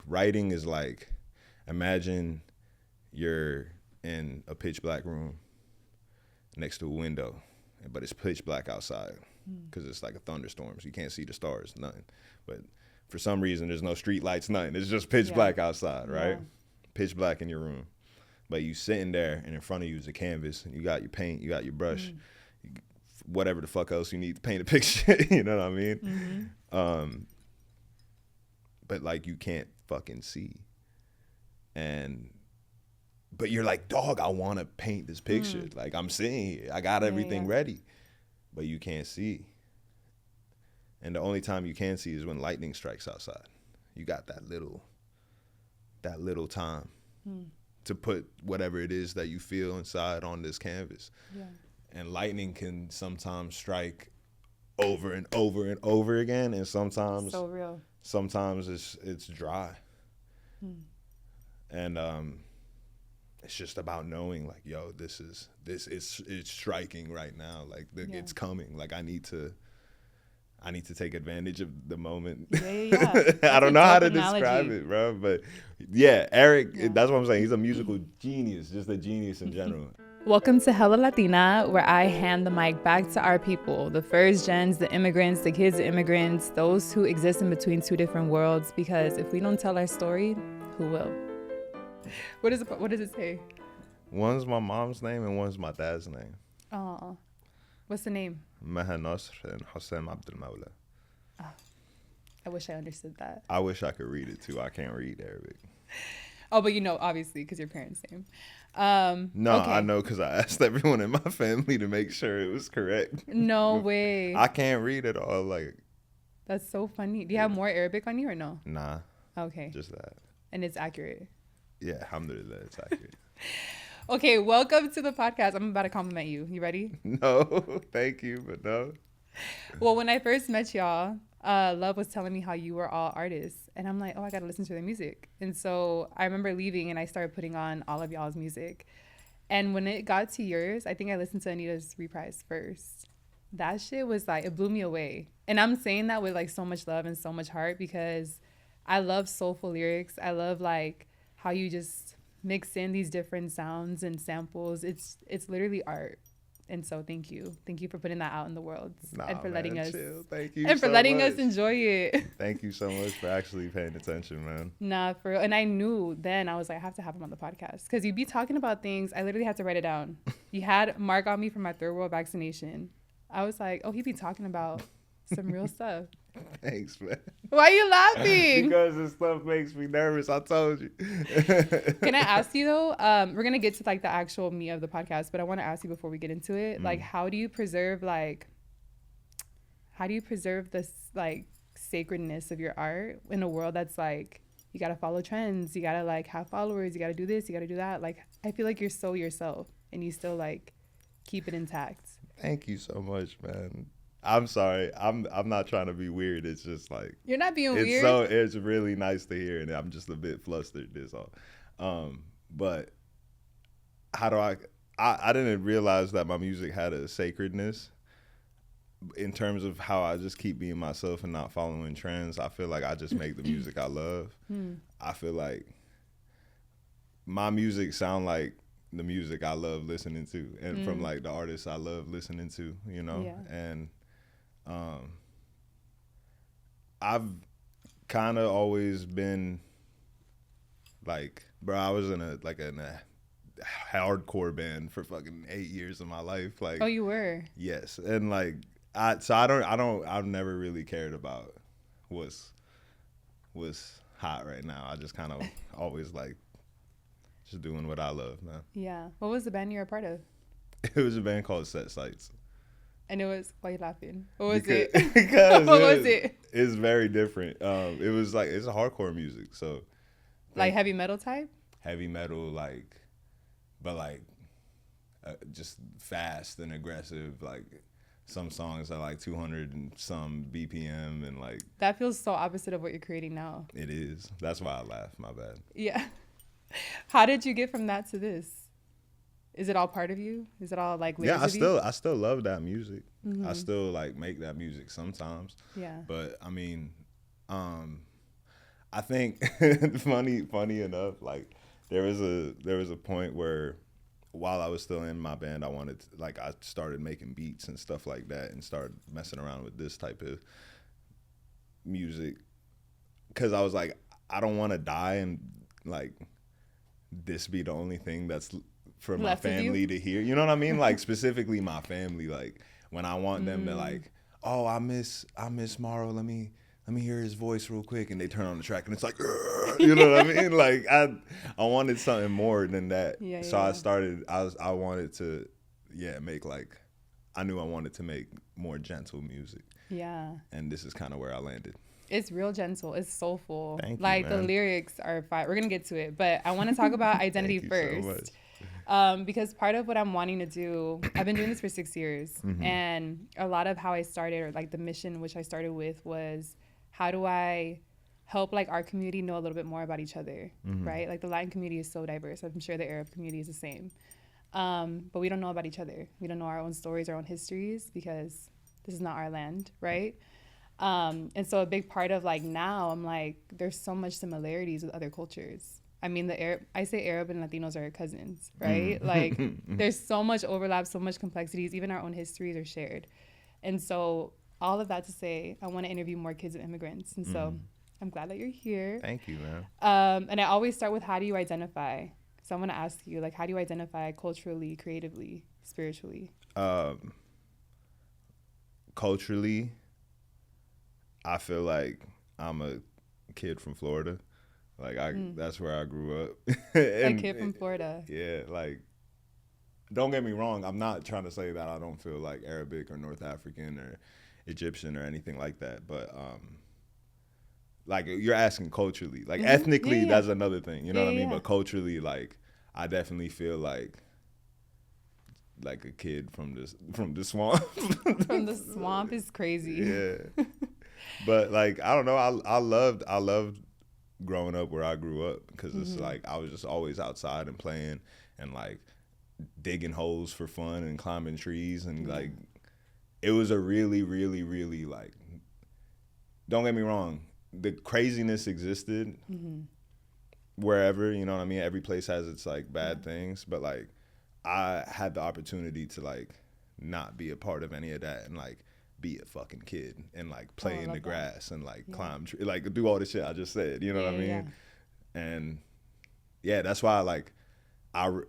writing is like, imagine you're in a pitch black room next to a window, but it's pitch black outside because it's like a thunderstorm, so you can't see the stars, nothing. But for some reason, there's no street lights, nothing. It's just pitch black outside, right? Pitch black in your room. But you sitting there, and in front of you is a canvas, and you got your paint, you got your brush, whatever the fuck else you need to paint a picture, you know what I mean? But like you can't fucking see. But you're like, dog, I want to paint this picture. Like I'm sitting here, I got everything ready, but you can't see. And the only time you can see is when lightning strikes outside. You got that little time to put whatever it is that you feel inside on this canvas. Yeah. And lightning can sometimes strike over and over and over again, and sometimes so real. Sometimes it's dry. And it's just about knowing, like, yo, it's striking right now. Like it's coming. Like I need to take advantage of the moment. Yeah. I don't know how to describe it, bro. But yeah, Eric, that's what I'm saying. He's a musical genius, just a genius in general. Welcome to Hella Latina, where I hand the mic back to our people, the first gens, the immigrants, the kids of immigrants, those who exist in between two different worlds, because if we don't tell our story, who will? What does it say? One's my mom's name and one's my dad's name. Oh, what's the name? Maha Nasr and Hossein Abdul Mawla. Oh, I wish I understood that. I wish I could read it too. I can't read Arabic. Oh, but you know, obviously, because your parents' name. No, okay. I know because I asked everyone in my family to make sure it was correct. No way. I can't read it all. Like, that's so funny. Do you have more Arabic on you or no? Nah. Okay. Just that. And it's accurate. Yeah, alhamdulillah, it's accurate. Okay, welcome to the podcast. I'm about to compliment you. You ready? No, thank you, but no. Well, when I first met y'all, Love was telling me how you were all artists. And I'm like, oh, I got to listen to their music. And so I remember leaving and I started putting on all of y'all's music. And when it got to yours, I think I listened to Anita's Reprise first. That shit was like, it blew me away. And I'm saying that with like so much love and so much heart because I love soulful lyrics. I love like how you just mix in these different sounds and samples. It's literally art. And so thank you for putting that out in the world and for letting us chill. Thank you and for so letting much. us enjoy it. Thank you so much for actually paying attention, man. Nah, for real. And I knew then I was like, I have to have him on the podcast because you'd be talking about things. I literally had to write it down. You had Mark on me for my third world vaccination. I was like, oh, he'd be talking about some real stuff. Thanks, man. Why are you laughing? Because this stuff makes me nervous. I told you. Can I ask you though? We're gonna get to like the actual meat of the podcast, but I want to ask you before we get into it, like, how do you preserve this like sacredness of your art in a world that's like you gotta follow trends, you gotta like have followers, you gotta do this, you gotta do that. Like, I feel like you're so yourself and you still like keep it intact. Thank you so much, man. I'm sorry. I'm not trying to be weird. It's just like you're not being weird. It's really nice to hear, and I'm just a bit flustered. This all. But how do I didn't realize that my music had a sacredness in terms of how I just keep being myself and not following trends. I feel like I just make the music I love. I feel like my music sound like the music I love listening to, and from like the artists I love listening to, you know. Yeah. And I've kind of always been like, bro, I was in a hardcore band for fucking 8 years of my life. Like, oh, you were? Yes. And like, I've never really cared about what's hot right now. I just kind of always like just doing what I love, man. Yeah. What was the band you were a part of? It was a band called Set Sights. And it was, why are you laughing? What was it? Because what was it? It's very different. It was like, it's a hardcore music. So like heavy metal type? Heavy metal, like, but like just fast and aggressive. Like some songs are like 200 and some BPM and like. That feels so opposite of what you're creating now. It is. That's why I laugh. My bad. Yeah. How did you get from that to this? Is it all part of you? Is it all like layers of you? I still love that music. I still like make that music sometimes. Yeah. But I mean, I think funny enough, like there was a point where while I was still in my band, I started making beats and stuff like that, and started messing around with this type of music, because I was like, I don't want to die and like this be the only thing that's for my family to hear. You know what I mean? Like specifically my family. Like when I want them to like, oh, I miss Morrow. Let me hear his voice real quick, and they turn on the track and it's like, you know what I mean? Like I wanted something more than that. Yeah, so yeah. I wanted to make like, I knew I wanted to make more gentle music. Yeah. And this is kind of where I landed. It's real gentle. It's soulful. Thank you, like man. The lyrics are fire. We're gonna get to it, but I want to talk about identity first. So because part of what I'm wanting to do, I've been doing this for 6 years, and a lot of how I started, or like the mission which I started with, was how do I help like our community know a little bit more about each other, right? Like the Latin community is so diverse. I'm sure the Arab community is the same, but we don't know about each other. We don't know our own stories, our own histories, because this is not our land, right? And so a big part of like now, I'm like, there's so much similarities with other cultures. I mean, I say Arab and Latinos are cousins, right? Like there's so much overlap, so much complexities, even our own histories are shared. And so all of that to say, I want to interview more kids of immigrants. And so I'm glad that you're here. Thank you, man. And I always start with, how do you identify? So I want to ask you, like, how do you identify culturally, creatively, spiritually? Culturally, I feel like I'm a kid from Florida. Like that's where I grew up. A kid from Florida. Yeah, like don't get me wrong, I'm not trying to say that I don't feel like Arabic or North African or Egyptian or anything like that, but like you're asking culturally. Like ethnically, that's another thing, you know what I mean? But culturally, like I definitely feel like a kid from the swamp. From the swamp is crazy. Yeah. But like I don't know, I loved growing up where I grew up, because it's like I was just always outside and playing and like digging holes for fun and climbing trees, and like it was a really, really, really, like, don't get me wrong, the craziness existed wherever, you know what I mean? Every place has its like bad things, but like I had the opportunity to like not be a part of any of that and like be a fucking kid and like play in the grass and like climb like do all the shit I just said, you know what I mean? And that's why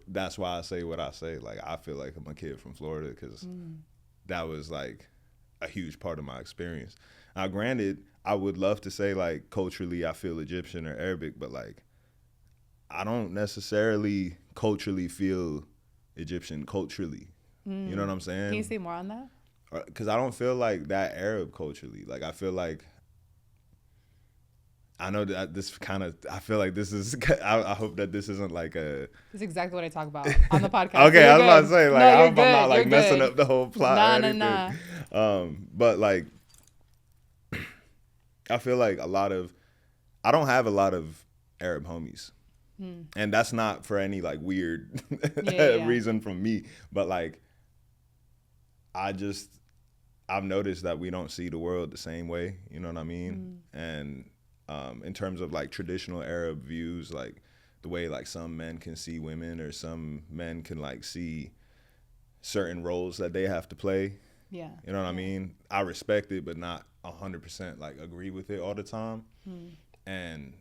that's why I say what I say. Like I feel like I'm a kid from Florida, because that was like a huge part of my experience. Now granted, I would love to say like culturally I feel Egyptian or Arabic, but like I don't necessarily culturally feel Egyptian culturally. You know what I'm saying? Can you say more on that? Because I don't feel like that Arab culturally. Like I feel like, I know that this kind of, I feel like this is, I hope that this isn't like a. This is exactly what I talk about on the podcast. Okay, I was about to say, like, I hope I'm not like you're messing good. up the whole plot or anything. Nah. But like, I feel like I don't have a lot of Arab homies. And that's not for any like weird reason from me, but like, I've noticed that we don't see the world the same way, you know what I mean? And in terms of like traditional Arab views, like the way like some men can see women, or some men can like see certain roles that they have to play. Yeah. You know what I mean? I respect it, but not 100% like agree with it all the time. And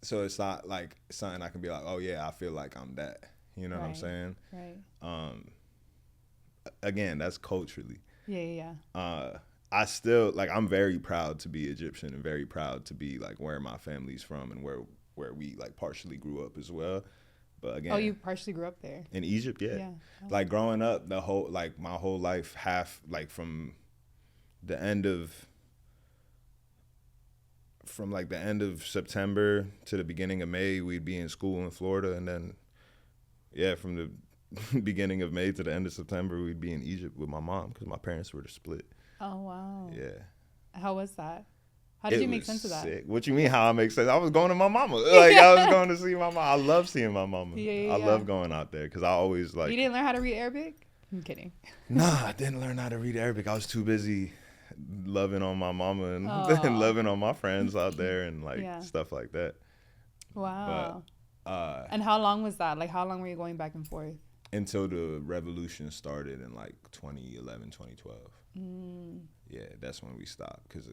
so it's not like something I can be like, oh yeah, I feel like I'm that. You know what I'm saying? Right. Again, that's culturally. Yeah. I still like, I'm very proud to be Egyptian and very proud to be like where my family's from and where we like partially grew up as well. But again, you partially grew up there in Egypt, like growing up, my whole life, half like from the end of September to the beginning of May, we'd be in school in Florida, and then from the beginning of May to the end of September, we'd be in Egypt with my mom, because my parents were split. Oh wow. Yeah. How was that? How did you make sense of that? Sick. What you mean how I make sense? I was going to my mama. Like I was going to see my mama. I love seeing my mama. I love going out there, because I always like. You didn't learn how to read Arabic? I'm kidding. Nah, I didn't learn how to read Arabic. I was too busy loving on my mama and, Aw. and loving on my friends out there and like Yeah. stuff like that. Wow. But And how long was that? Like, how long were you going back and forth? until the revolution started in like 2011, 2012. Yeah, that's when we stopped because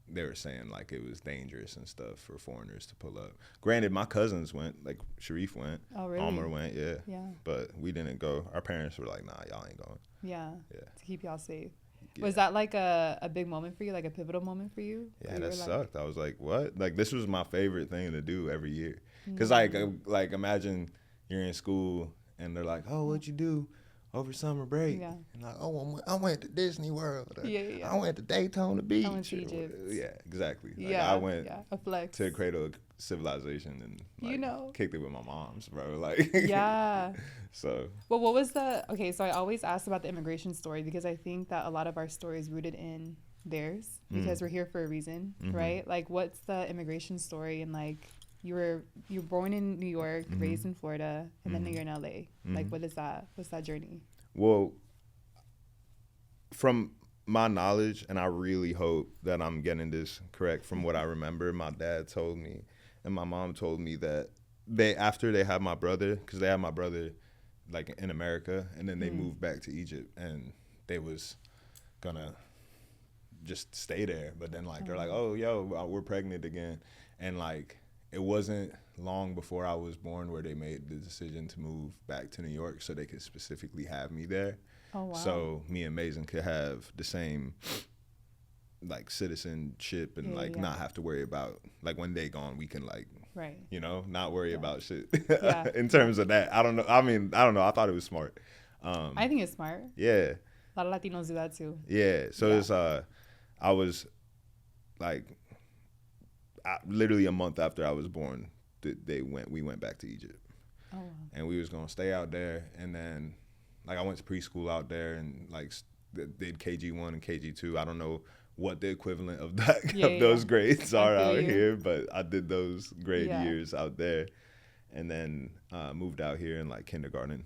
they were saying like it was dangerous and stuff for foreigners to pull up. Granted, my cousins went, like Sharif went, Oh, really? Amr went, yeah. Yeah. But we didn't go. Our parents were like, nah, y'all ain't going. Yeah. Yeah. To keep y'all safe. Yeah. Was that like a big moment for you, like a pivotal moment for you? Yeah, Where you that were sucked. I was like, what? Like, this was my favorite thing to do every year. Because, Mm-hmm. like, imagine you're in school and they're like, oh, what'd you do over summer break? Yeah. And like, oh, I went to Disney World. Yeah. I went to Daytona Beach. I went to Egypt. Yeah, exactly. Like, Yeah. I went a flex. to the cradle of civilization and, like, You know. kicked it with my moms, bro. Like, Yeah. So. Well, what was okay, so I always ask about the immigration story because I think that a lot of our story is rooted in theirs because we're here for a reason, right? Like, what's the immigration story? And like, you were born in New York, raised in Florida, and then you're in LA. Like, what is that? What's that journey? Well, from my knowledge, and I really hope that I'm getting this correct from what I remember, my dad told me and my mom told me that after they had my brother, because they had my brother like in America, and then they moved back to Egypt, and they was gonna just stay there, but then like they're like, oh, yo, we're pregnant again, and like it wasn't long before I was born where they made the decision to move back to New York so they could specifically have me there. Oh, wow. So me and Mason could have the same like citizenship and not have to worry about like when they gone we can like not worry about shit in terms of that. I don't know. I mean, I don't know. I thought it was smart. I think it's smart. Yeah. A lot of Latinos do that too. Yeah. So it's I was like literally a month after I was born, we went back to Egypt. Oh, wow. And we was gonna stay out there, and then like I went to preschool out there and like did KG1 and KG2. I don't know what the equivalent of that of those grades are out here, but I did those grade years out there, and then moved out here in like kindergarten.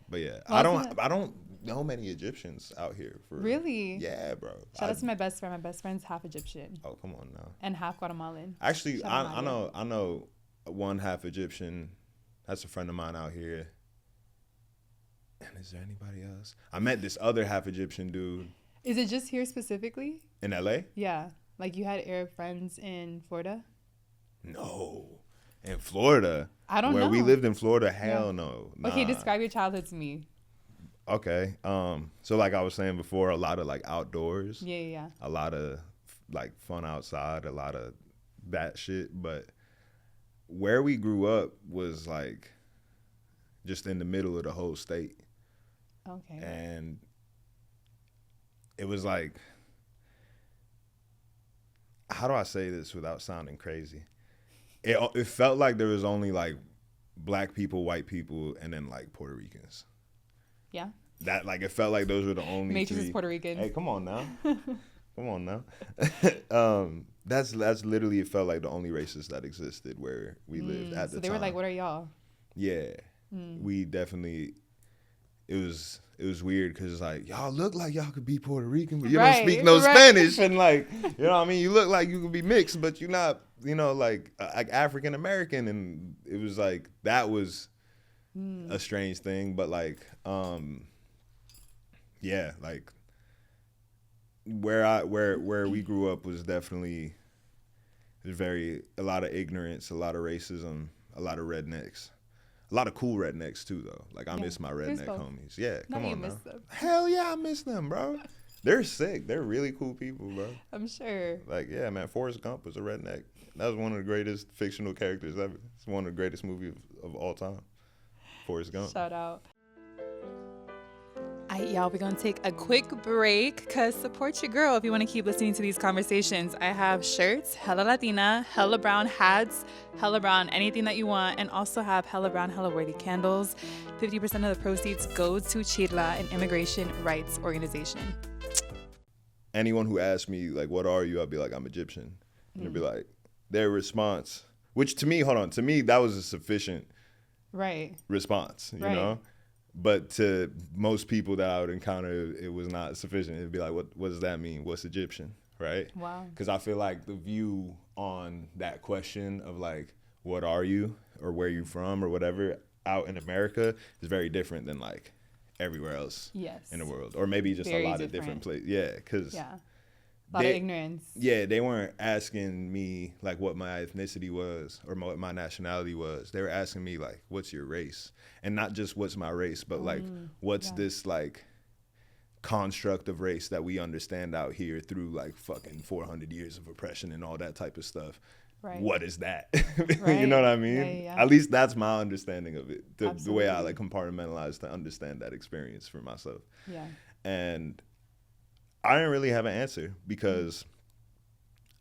But yeah, well, I don't know many Egyptians out here. Really? Yeah, bro. Shout out to my best friend. My best friend's half Egyptian. Oh, come on now. And half Guatemalan. Actually, I know one half Egyptian. That's a friend of mine out here. And is there anybody else? I met this other half Egyptian dude. Is it just here specifically? In LA? Yeah. Like you had Arab friends in Florida? No. In Florida? I don't know. Where we lived in Florida? Hell no. Nah. Okay, describe your childhood to me. Okay. So like I was saying before, a lot of like outdoors. Yeah. A lot of like fun outside, a lot of that shit. But where we grew up was like just in the middle of the whole state. Okay. And it was like, how do I say this without sounding crazy? It felt like there was only like black people, white people, and then like Puerto Ricans. Yeah. That like it felt like those were the only Matrix three. is Puerto Rican. Hey, come on now. Come on now. That's literally, it felt like the only races that existed where we lived at the time. So they were like, what are y'all? Yeah. We definitely, it was weird because like, y'all look like y'all could be Puerto Rican, but you don't speak no Spanish. And like, you know what I mean? You look like you could be mixed, but you're not, like African American. And it was like, that was a strange thing. But like, yeah, like where we grew up was definitely a lot of ignorance, a lot of racism, a lot of rednecks. A lot of cool rednecks too, though. Like I miss my redneck homies. Yeah, come on now. Hell yeah, I miss them, bro. They're sick. They're really cool people, bro. I'm sure. Like yeah, man. Forrest Gump was a redneck. That was one of the greatest fictional characters ever. It's one of the greatest movies of all time. Forrest Gump. Shout out. All right, y'all, we're going to take a quick break because support your girl if you want to keep listening to these conversations. I have shirts, Hella Latina, Hella Brown hats, Hella Brown anything that you want, and also have Hella Brown, Hella Worthy candles. 50% of the proceeds goes to Chirla, an immigration rights organization. Anyone who asks me, like, what are you? I'll be like, I'm Egyptian. And they'll be like, their response, which to me, that was a sufficient response, you know? But to most people that I would encounter, it was not sufficient. It'd be like, what does that mean? What's Egyptian, right? Wow. Because I feel like the view on that question of like, what are you or where you from or whatever out in America is very different than like everywhere else Yes. in the world, or maybe just Very a lot of different. different places. Yeah, because Yeah. A lot of ignorance. yeah, they weren't asking me like what my ethnicity was or what my nationality was. They were asking me like, what's your race? And not just what's my race, but like, what's this like construct of race that we understand out here through like fucking 400 years of oppression and all that type of stuff. Right. What is that? Right. You know what I mean? Yeah. At least that's my understanding of it. The way I Absolutely. like compartmentalize to understand that experience for myself. Yeah. And I didn't really have an answer because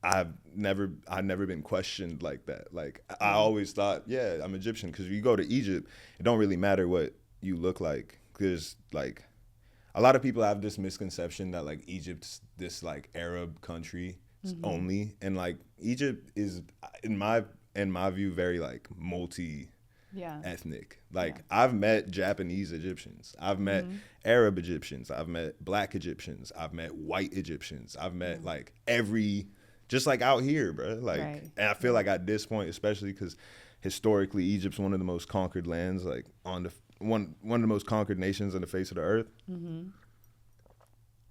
I've never been questioned like that. Like I always thought, yeah, I'm Egyptian, because you go to Egypt, it don't really matter what you look like, because like a lot of people have this misconception that like Egypt's this like Arab country only, and like Egypt is in my view very like multi ethnic. Like I've met Japanese Egyptians, I've met Arab Egyptians, I've met Black Egyptians, I've met white Egyptians, I've met like every, just like out here, bro. Like, and I feel like at this point, especially because historically Egypt's one of the most conquered lands, like on the one of the most conquered nations on the face of the earth.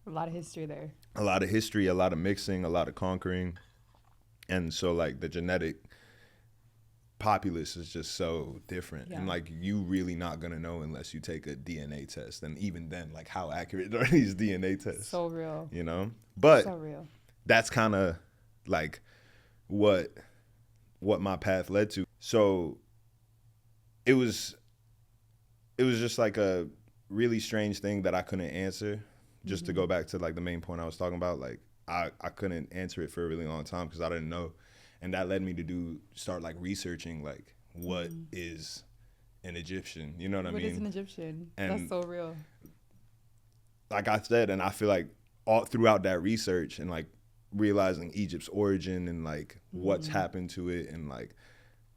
A lot of history there. A lot of history, a lot of mixing, a lot of conquering, and so like the genetic populace is just so different, and like you really not gonna know unless you take a DNA test, and even then, like how accurate are these DNA tests? So real, you know. But so real. That's kind of like what my path led to. So it was just like a really strange thing that I couldn't answer. Just to go back to like the main point I was talking about, like I couldn't answer it for a really long time because I didn't know. And that led me to start like researching like what is an Egyptian, you know what I mean? What is an Egyptian? And that's so real. Like I said, and I feel like all throughout that research and like realizing Egypt's origin and like what's happened to it and like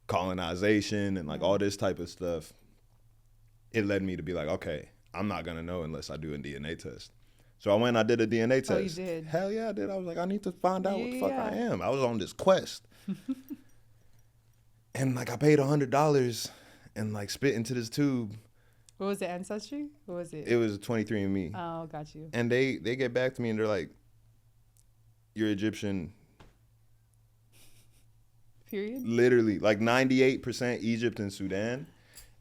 colonization and like all this type of stuff, it led me to be like, okay, I'm not gonna know unless I do a DNA test. So I went and I did a DNA test. Oh, you did? Hell yeah, I did. I was like, I need to find out what the fuck I am. I was on this quest. And like I paid $100 and like spit into this tube. What was it, Ancestry? What was it? It was 23andMe. Oh, got you. And they get back to me and they're like, you're Egyptian. Period? Literally, like 98% Egypt and Sudan,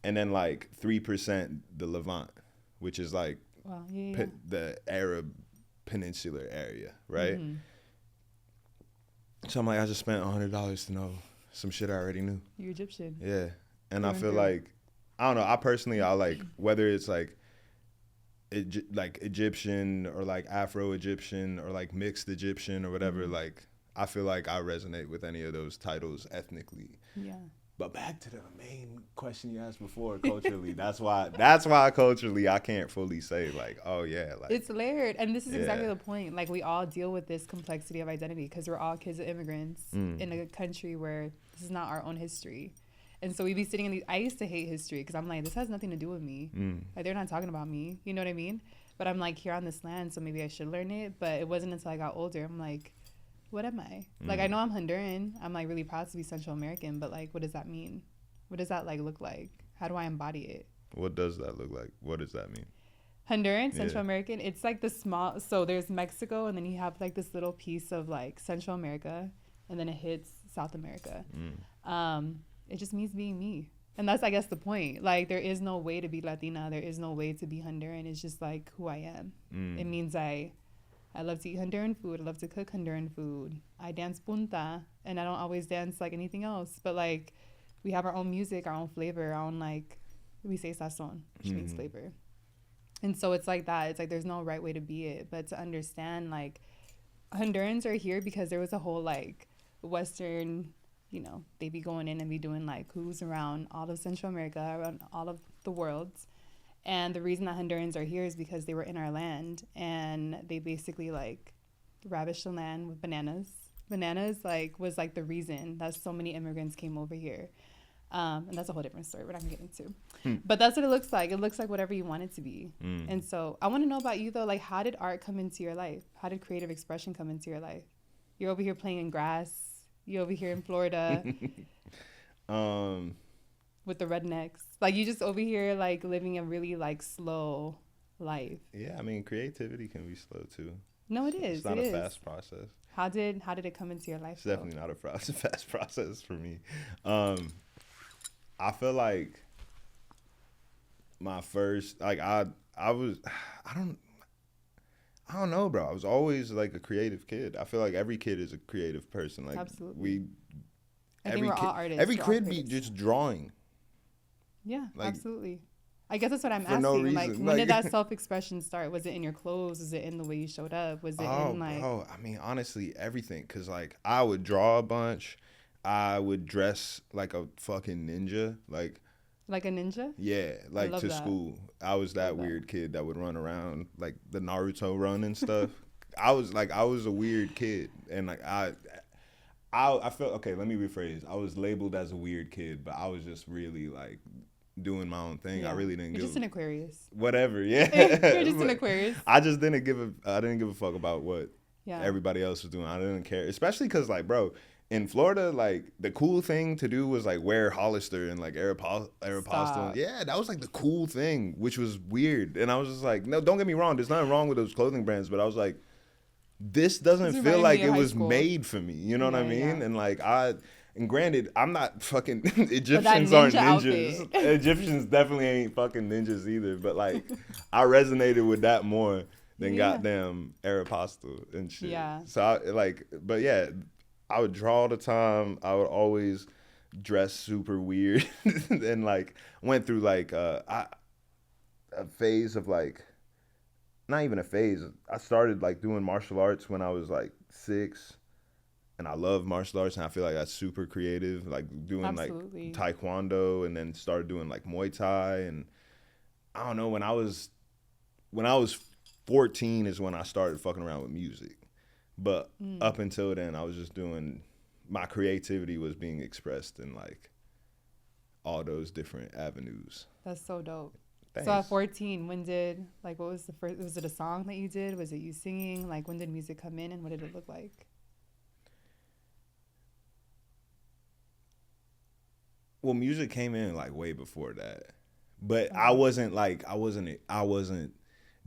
and then like 3% the Levant, which is like the Arab peninsular area, right? So I'm like, I just spent $100 to know some shit I already knew. You're Egyptian. Yeah. And I feel like, I don't know, I like, whether it's like Egyptian or like Afro-Egyptian or like mixed Egyptian or whatever, like, I feel like I resonate with any of those titles ethnically. Yeah. But back to the main question you asked before, culturally. that's why culturally I can't fully say like, oh yeah, like it's layered, and this is exactly the point. Like we all deal with this complexity of identity because we're all kids of immigrants in a country where this is not our own history, and so we be sitting in these. I used to hate history because I'm like, this has nothing to do with me. Like they're not talking about me. You know what I mean? But I'm like here on this land, so maybe I should learn it. But it wasn't until I got older. I'm like, what am I? Like, I know I'm Honduran. I'm, like, really proud to be Central American, but, like, what does that mean? What does that, like, look like? How do I embody it? What does that look like? What does that mean? Honduran, Central American, it's, like, the small... So, there's Mexico, and then you have, like, this little piece of, like, Central America, and then it hits South America. It just means being me. And that's, I guess, the point. Like, there is no way to be Latina. There is no way to be Honduran. It's just, like, who I am. It means I love to eat Honduran food. I love to cook Honduran food. I dance punta, and I don't always dance like anything else. But, like, we have our own music, our own flavor, our own, like, we say sazon, which means flavor. And so it's like that. It's like there's no right way to be it. But to understand, like, Hondurans are here because there was a whole, like, Western, you know, they be going in and be doing, like, coups around all of Central America, around all of the world. And the reason that Hondurans are here is because they were in our land and they basically like ravished the land with bananas. Bananas like was like the reason that so many immigrants came over here. And that's a whole different story we're not gonna get into. But that's what it looks like. It looks like whatever you want it to be. And so I want to know about you though. Like, how did art come into your life? How did creative expression come into your life? You're over here playing in grass. You're over here in Florida with the rednecks. Like, you just over here like living a really like slow life. Yeah, I mean, creativity can be slow too. No, it is. It's not a fast process. How did it come into your life? It's definitely not a fast process for me. I feel like my first, like I don't know, bro. I was always like a creative kid. I feel like every kid is a creative person. Like, absolutely. I think we're all artists. Every kid be just drawing. Yeah, like, absolutely. I guess that's what I'm for asking. No reason. Like, when did that self-expression start? Was it in your clothes? Was it in the way you showed up? Was it in like? Oh, I mean, honestly, everything. Cause like I would draw a bunch. I would dress like a fucking ninja. Like a ninja? Yeah, like to school. I was that weird kid that would run around like the Naruto run and stuff. I was a weird kid, and like I felt, okay, let me rephrase. I was labeled as a weird kid, but I was just really like doing my own thing. Yeah. I really didn't You're just an Aquarius. Whatever, yeah. You're just an Aquarius. I just didn't give a fuck about what everybody else was doing. I didn't care, especially because like, bro, in Florida, like the cool thing to do was like wear Hollister and like Aeropostale. Yeah, that was like the cool thing, which was weird. And I was just like, no, don't get me wrong. There's nothing wrong with those clothing brands, but I was like, this doesn't feel like it was made for me. You know what I mean? Yeah. And like and granted, I'm not fucking Egyptians aren't ninjas. Egyptians definitely ain't fucking ninjas either. But like, I resonated with that more than goddamn Aeropostale and shit. Yeah. So but yeah. I would draw all the time. I would always dress super weird, and like went through like a phase of like, not even a phase. I started like doing martial arts when I was like 6, and I love martial arts, and I feel like that's super creative. Like doing like taekwondo, and then started doing like Muay Thai, and I don't know, when I was 14 is when I started fucking around with music. But up until then, I was just my creativity was being expressed in like all those different avenues. That's so dope. Thanks. So at 14, what was the first, was it a song that you did? Was it you singing? Like, when did music come in and what did it look like? Well, music came in like way before that. But I wasn't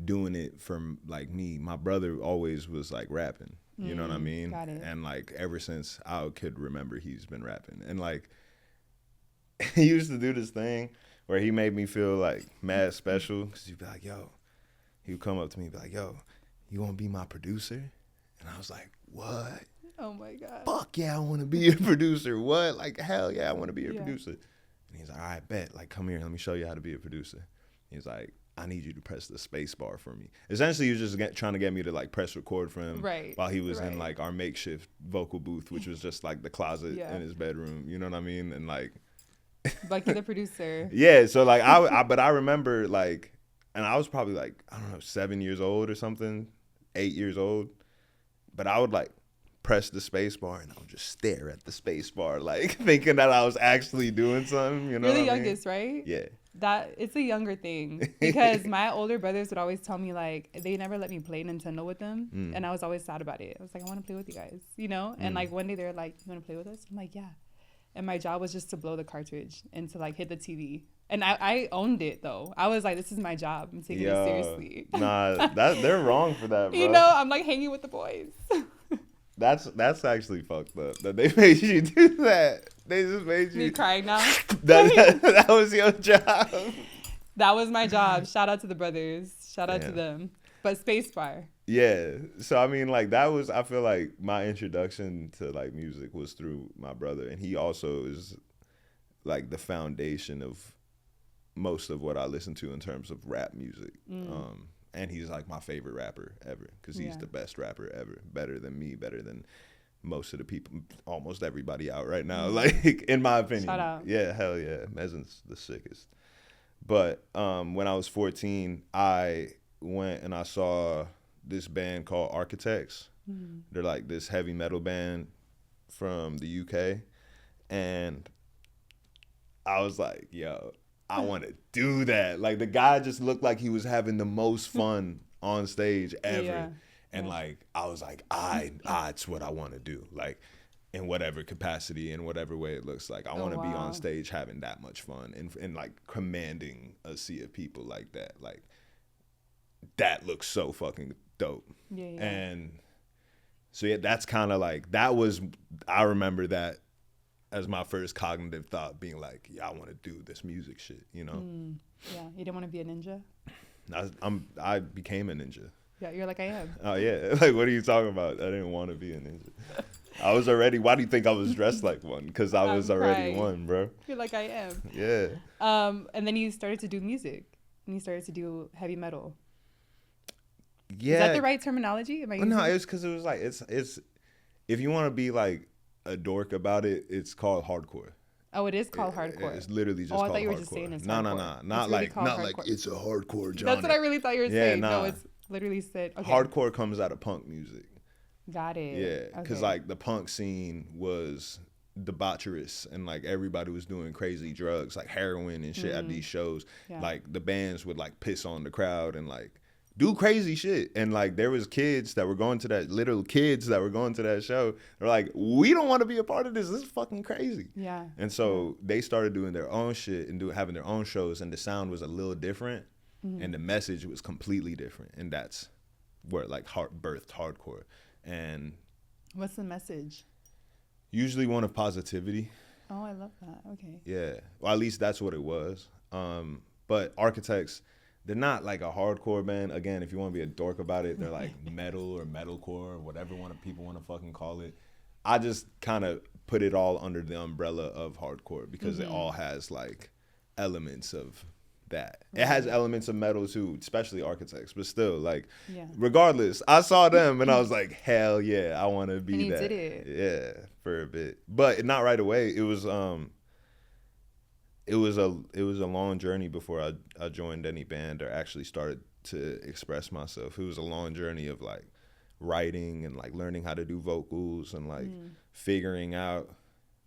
doing it for like me. My brother always was like rapping. You know what I mean? Got it. And like ever since I could remember, he's been rapping. And like he used to do this thing where he made me feel like mad special, because he'd be like, yo, he would come up to me and be like, yo, you want to be my producer? And I was like, what? Oh my God. Fuck yeah, I want to be a producer. What? Like, hell yeah, I want to be a producer. And he's like, all right, bet. Like, come here, let me show you how to be a producer. He's like, I need you to press the space bar for me. Essentially, he was just trying to get me to like press record for him while he was in like our makeshift vocal booth, which was just like the closet in his bedroom. You know what I mean? And like, Bucki the producer. Yeah. So like but I remember like, and I was probably like, I don't know, 7 years old or something, 8 years old. But I would like press the space bar and I would just stare at the space bar, like thinking that I was actually doing something. You know, you're the youngest, right? Yeah. That it's a younger thing, because my older brothers would always tell me like they never let me play Nintendo with them, and I was always sad about it. I was like, I want to play with you guys, you know. And like one day they were like, you want to play with us? I'm like, yeah. And my job was just to blow the cartridge and to like hit the TV. And I owned it though. I was like, this is my job. I'm taking it seriously. Nah, they're wrong for that, bro. You know, I'm like hanging with the boys. That's actually fucked up that they made you do that. They just made you. Me crying now. that was your job. That was my job. Shout out to the brothers. Shout out to them. But Spacebar. Yeah. So I mean, like I feel like my introduction to like music was through my brother, and he also is like the foundation of most of what I listen to in terms of rap music. And he's like my favorite rapper ever, because he's the best rapper ever. Better than me, better than most of the people, almost everybody out right now, like in my opinion. Shout out. Yeah, hell yeah. Mezin's the sickest. But when I was 14, I went and I saw this band called Architects. They're like this heavy metal band from the UK. And I was like, yo, I want to do that. Like the guy just looked like he was having the most fun on stage ever. Yeah. And like, I was like, it's what I want to do. Like in whatever capacity, in whatever way it looks like. I want to be on stage having that much fun and like commanding a sea of people like that. Like that looks so fucking dope. Yeah. And so yeah, that's kind of like, I remember that as my first cognitive thought, being like, yeah, I want to do this music shit, you know? Yeah, you didn't want to be a ninja? I became a ninja. Yeah, you're like, I am. Oh yeah, like what are you talking about? I didn't want to be a ninja. I was already, why do you think I was dressed like one? Because I was already one, bro. You're like, I am. Yeah. And then you started to do music, and you started to do heavy metal. Yeah. Is that the right terminology? No, it was because it was like, it's if you want to be like a dork about it, it's called hardcore. Oh, it is called hardcore. It's literally just called hardcore. I thought you were just saying it's hardcore. No. Not really like it's a hardcore genre. That's what I really thought you were saying. Nah. No, it's literally said, okay. Hardcore comes out of punk music. Got it. Yeah, because like the punk scene was debaucherous and like everybody was doing crazy drugs like heroin and shit at these shows. Yeah. Like the bands would like piss on the crowd and like do crazy shit. And like there was kids that were going to that, little kids that were going to that show. They're like, we don't want to be a part of this. This is fucking crazy. Yeah. And so they started doing their own shit and having their own shows, and the sound was a little different and the message was completely different. And that's where like birthed hardcore. And what's the message? Usually one of positivity. Oh, I love that. Okay. Yeah. Well, at least that's what it was. But Architects, they're not like a hardcore band. Again, if you want to be a dork about it, they're like metal or metalcore or whatever people want to fucking call it. I just kind of put it all under the umbrella of hardcore because it all has like elements of that. It has elements of metal too, especially Architects, but still, like, regardless, I saw them and I was like, hell yeah, I want to be and you that. Did it. Yeah, for a bit, but not right away. It was a long journey before I joined any band or actually started to express myself. It was a long journey of like writing and like learning how to do vocals and like figuring out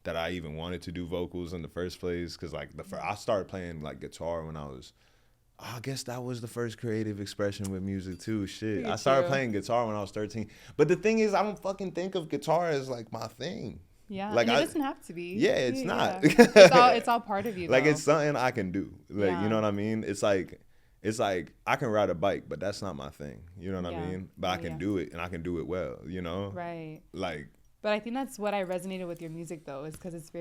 that I even wanted to do vocals in the first place. Cause like I started playing like guitar when I guess that was the first creative expression with music too. Shit. I started playing guitar when I was 13. But the thing is, I don't fucking think of guitar as like my thing. Yeah, like it doesn't have to be. Yeah, it's not. It's all part of you. Like though. It's something I can do. Like you know what I mean? It's like I can ride a bike, but that's not my thing. You know what I mean? But I can do it, and I can do it well. You know? Right. Like. But I think that's what I resonated with your music though, is because it's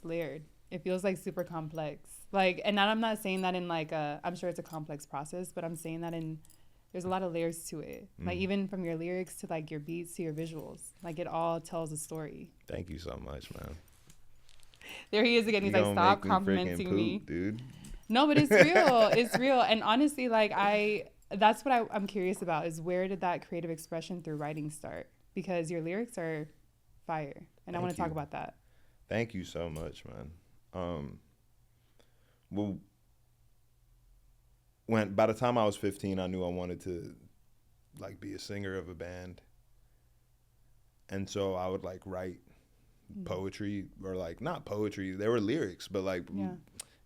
layered. It feels like super complex. Like, and I'm not saying that in like I'm sure it's a complex process, but I'm saying that there's a lot of layers to it. Like even from your lyrics to like your beats to your visuals, like it all tells a story. Thank you so much, man. There he is again. He's like, stop complimenting me, dude. No, but it's real. It's real. And honestly, like that's what I'm curious about is where did that creative expression through writing start? Because your lyrics are fire, and I want to talk about that. Thank you so much, man. Well, by the time I was 15, I knew I wanted to like be a singer of a band, and so I would like write poetry or like not poetry. There were lyrics, but like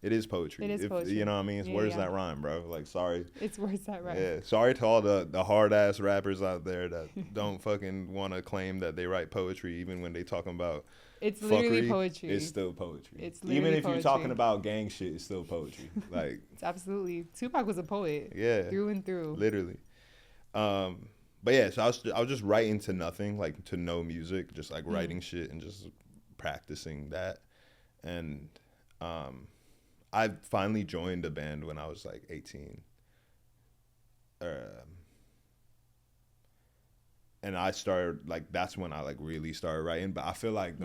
it is poetry. It is poetry. You know what I mean? It's words that rhyme, bro. Like sorry. It's words that rhyme. Yeah. Sorry to all the hard ass rappers out there that don't fucking want to claim that they write poetry, even when they talking about. It's fuckery, literally poetry. It's still poetry. It's literally even if poetry. you're talking about gang shit, it's still poetry. Like it's absolutely. Tupac was a poet. Yeah. Through and through. Literally. But yeah, so I was just writing to nothing, like to no music, just like writing shit and just practicing that. And I finally joined a band when I was like 18. And I started like that's when I like really started writing. But I feel like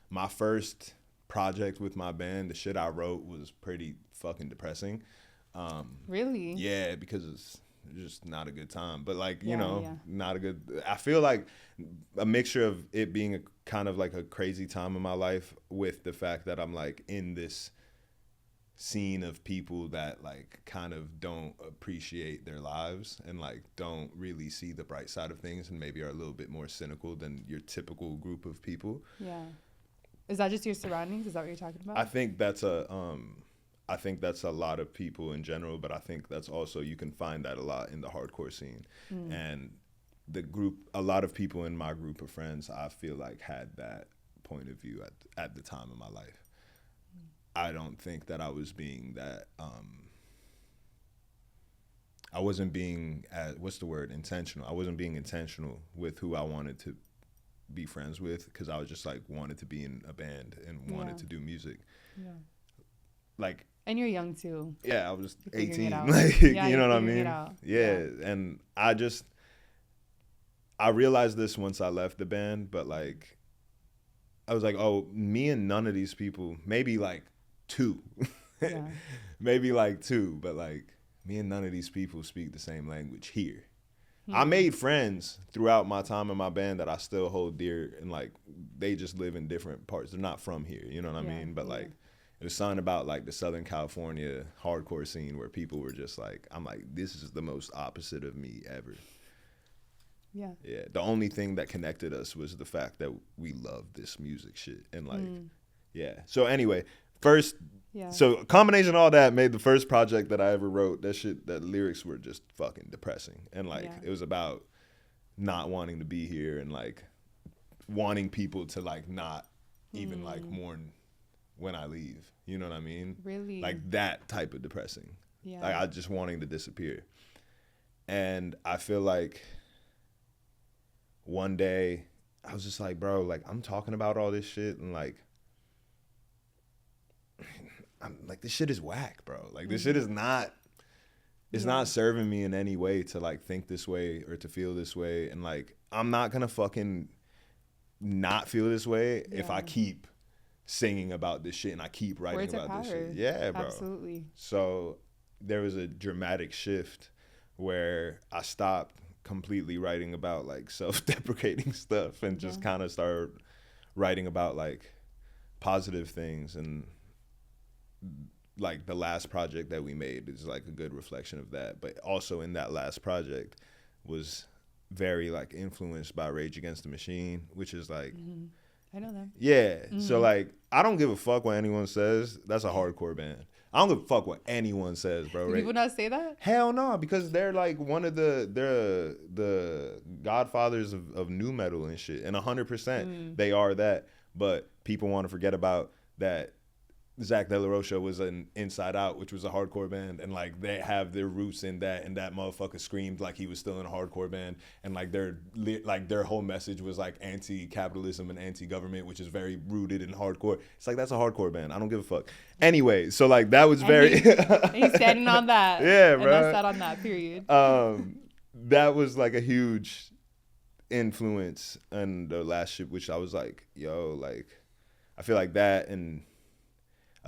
my first project with my band, the shit I wrote was pretty fucking depressing. Really? Yeah, because it's just not a good time. But like not a good. I feel like a mixture of it being a kind of like a crazy time in my life with the fact that I'm like in this scene of people that like kind of don't appreciate their lives and like don't really see the bright side of things and maybe are a little bit more cynical than your typical group of people. Yeah. Is that just your surroundings? Is that what you're talking about? I think that's a lot of people in general, but I think that's also, you can find that a lot in the hardcore scene. And a lot of people in my group of friends, I feel like had that point of view at the time of my life. I don't think that I was being that, I wasn't being, intentional. I wasn't being intentional with who I wanted to be friends with, because I was just like wanted to be in a band and wanted to do music. Yeah. Like, and you're young too. Yeah, I was 18. Like, yeah, you know what I mean? Yeah. And I realized this once I left the band, but like I was like, oh, me and none of these people, maybe like two. Maybe like two, but like me and none of these people speak the same language here. I made friends throughout my time in my band that I still hold dear, and like they just live in different parts. They're not from here, you know what I mean? But like it was something about like the Southern California hardcore scene where people were just like, I'm like, this is the most opposite of me ever. Yeah. Yeah. The only thing that connected us was the fact that we loved this music shit. And like, So anyway, so a combination of all that made the first project that I ever wrote. That lyrics were just fucking depressing. And like, it was about not wanting to be here and like wanting people to like not even like mourn when I leave. You know what I mean? Really? Like that type of depressing. Yeah. Like I just wanting to disappear. And I feel like one day I was just like, bro, like I'm talking about all this shit and like, I'm like, this shit is whack, bro. Like this shit is not, it's not serving me in any way to like think this way or to feel this way. And like, I'm not gonna fucking not feel this way if I keep singing about this shit and I keep writing about this shit. Yeah, bro. Absolutely. So there was a dramatic shift where I stopped completely writing about like self-deprecating stuff and just kind of started writing about like positive things. And like the last project that we made is like a good reflection of that. But also in that last project was very like influenced by Rage Against the Machine, which is like, I know that. Yeah. So like, I don't give a fuck what anyone says. That's a hardcore band. I don't give a fuck what anyone says, bro. Do people not say that? Hell no, because they're like one of the godfathers of nu metal and shit. And 100% they are that. But people want to forget about that. Zach De La Rocha was an Inside Out, which was a hardcore band, and like they have their roots in that, and that motherfucker screamed like he was still in a hardcore band, and like their whole message was like anti-capitalism and anti-government, which is very rooted in hardcore. It's like, that's a hardcore band. I don't give a fuck. Anyway, so like that was very he's standing on that. Yeah, bro. And I sat on that, period. That was like a huge influence in the last shit, which I was like, yo, like I feel like that. And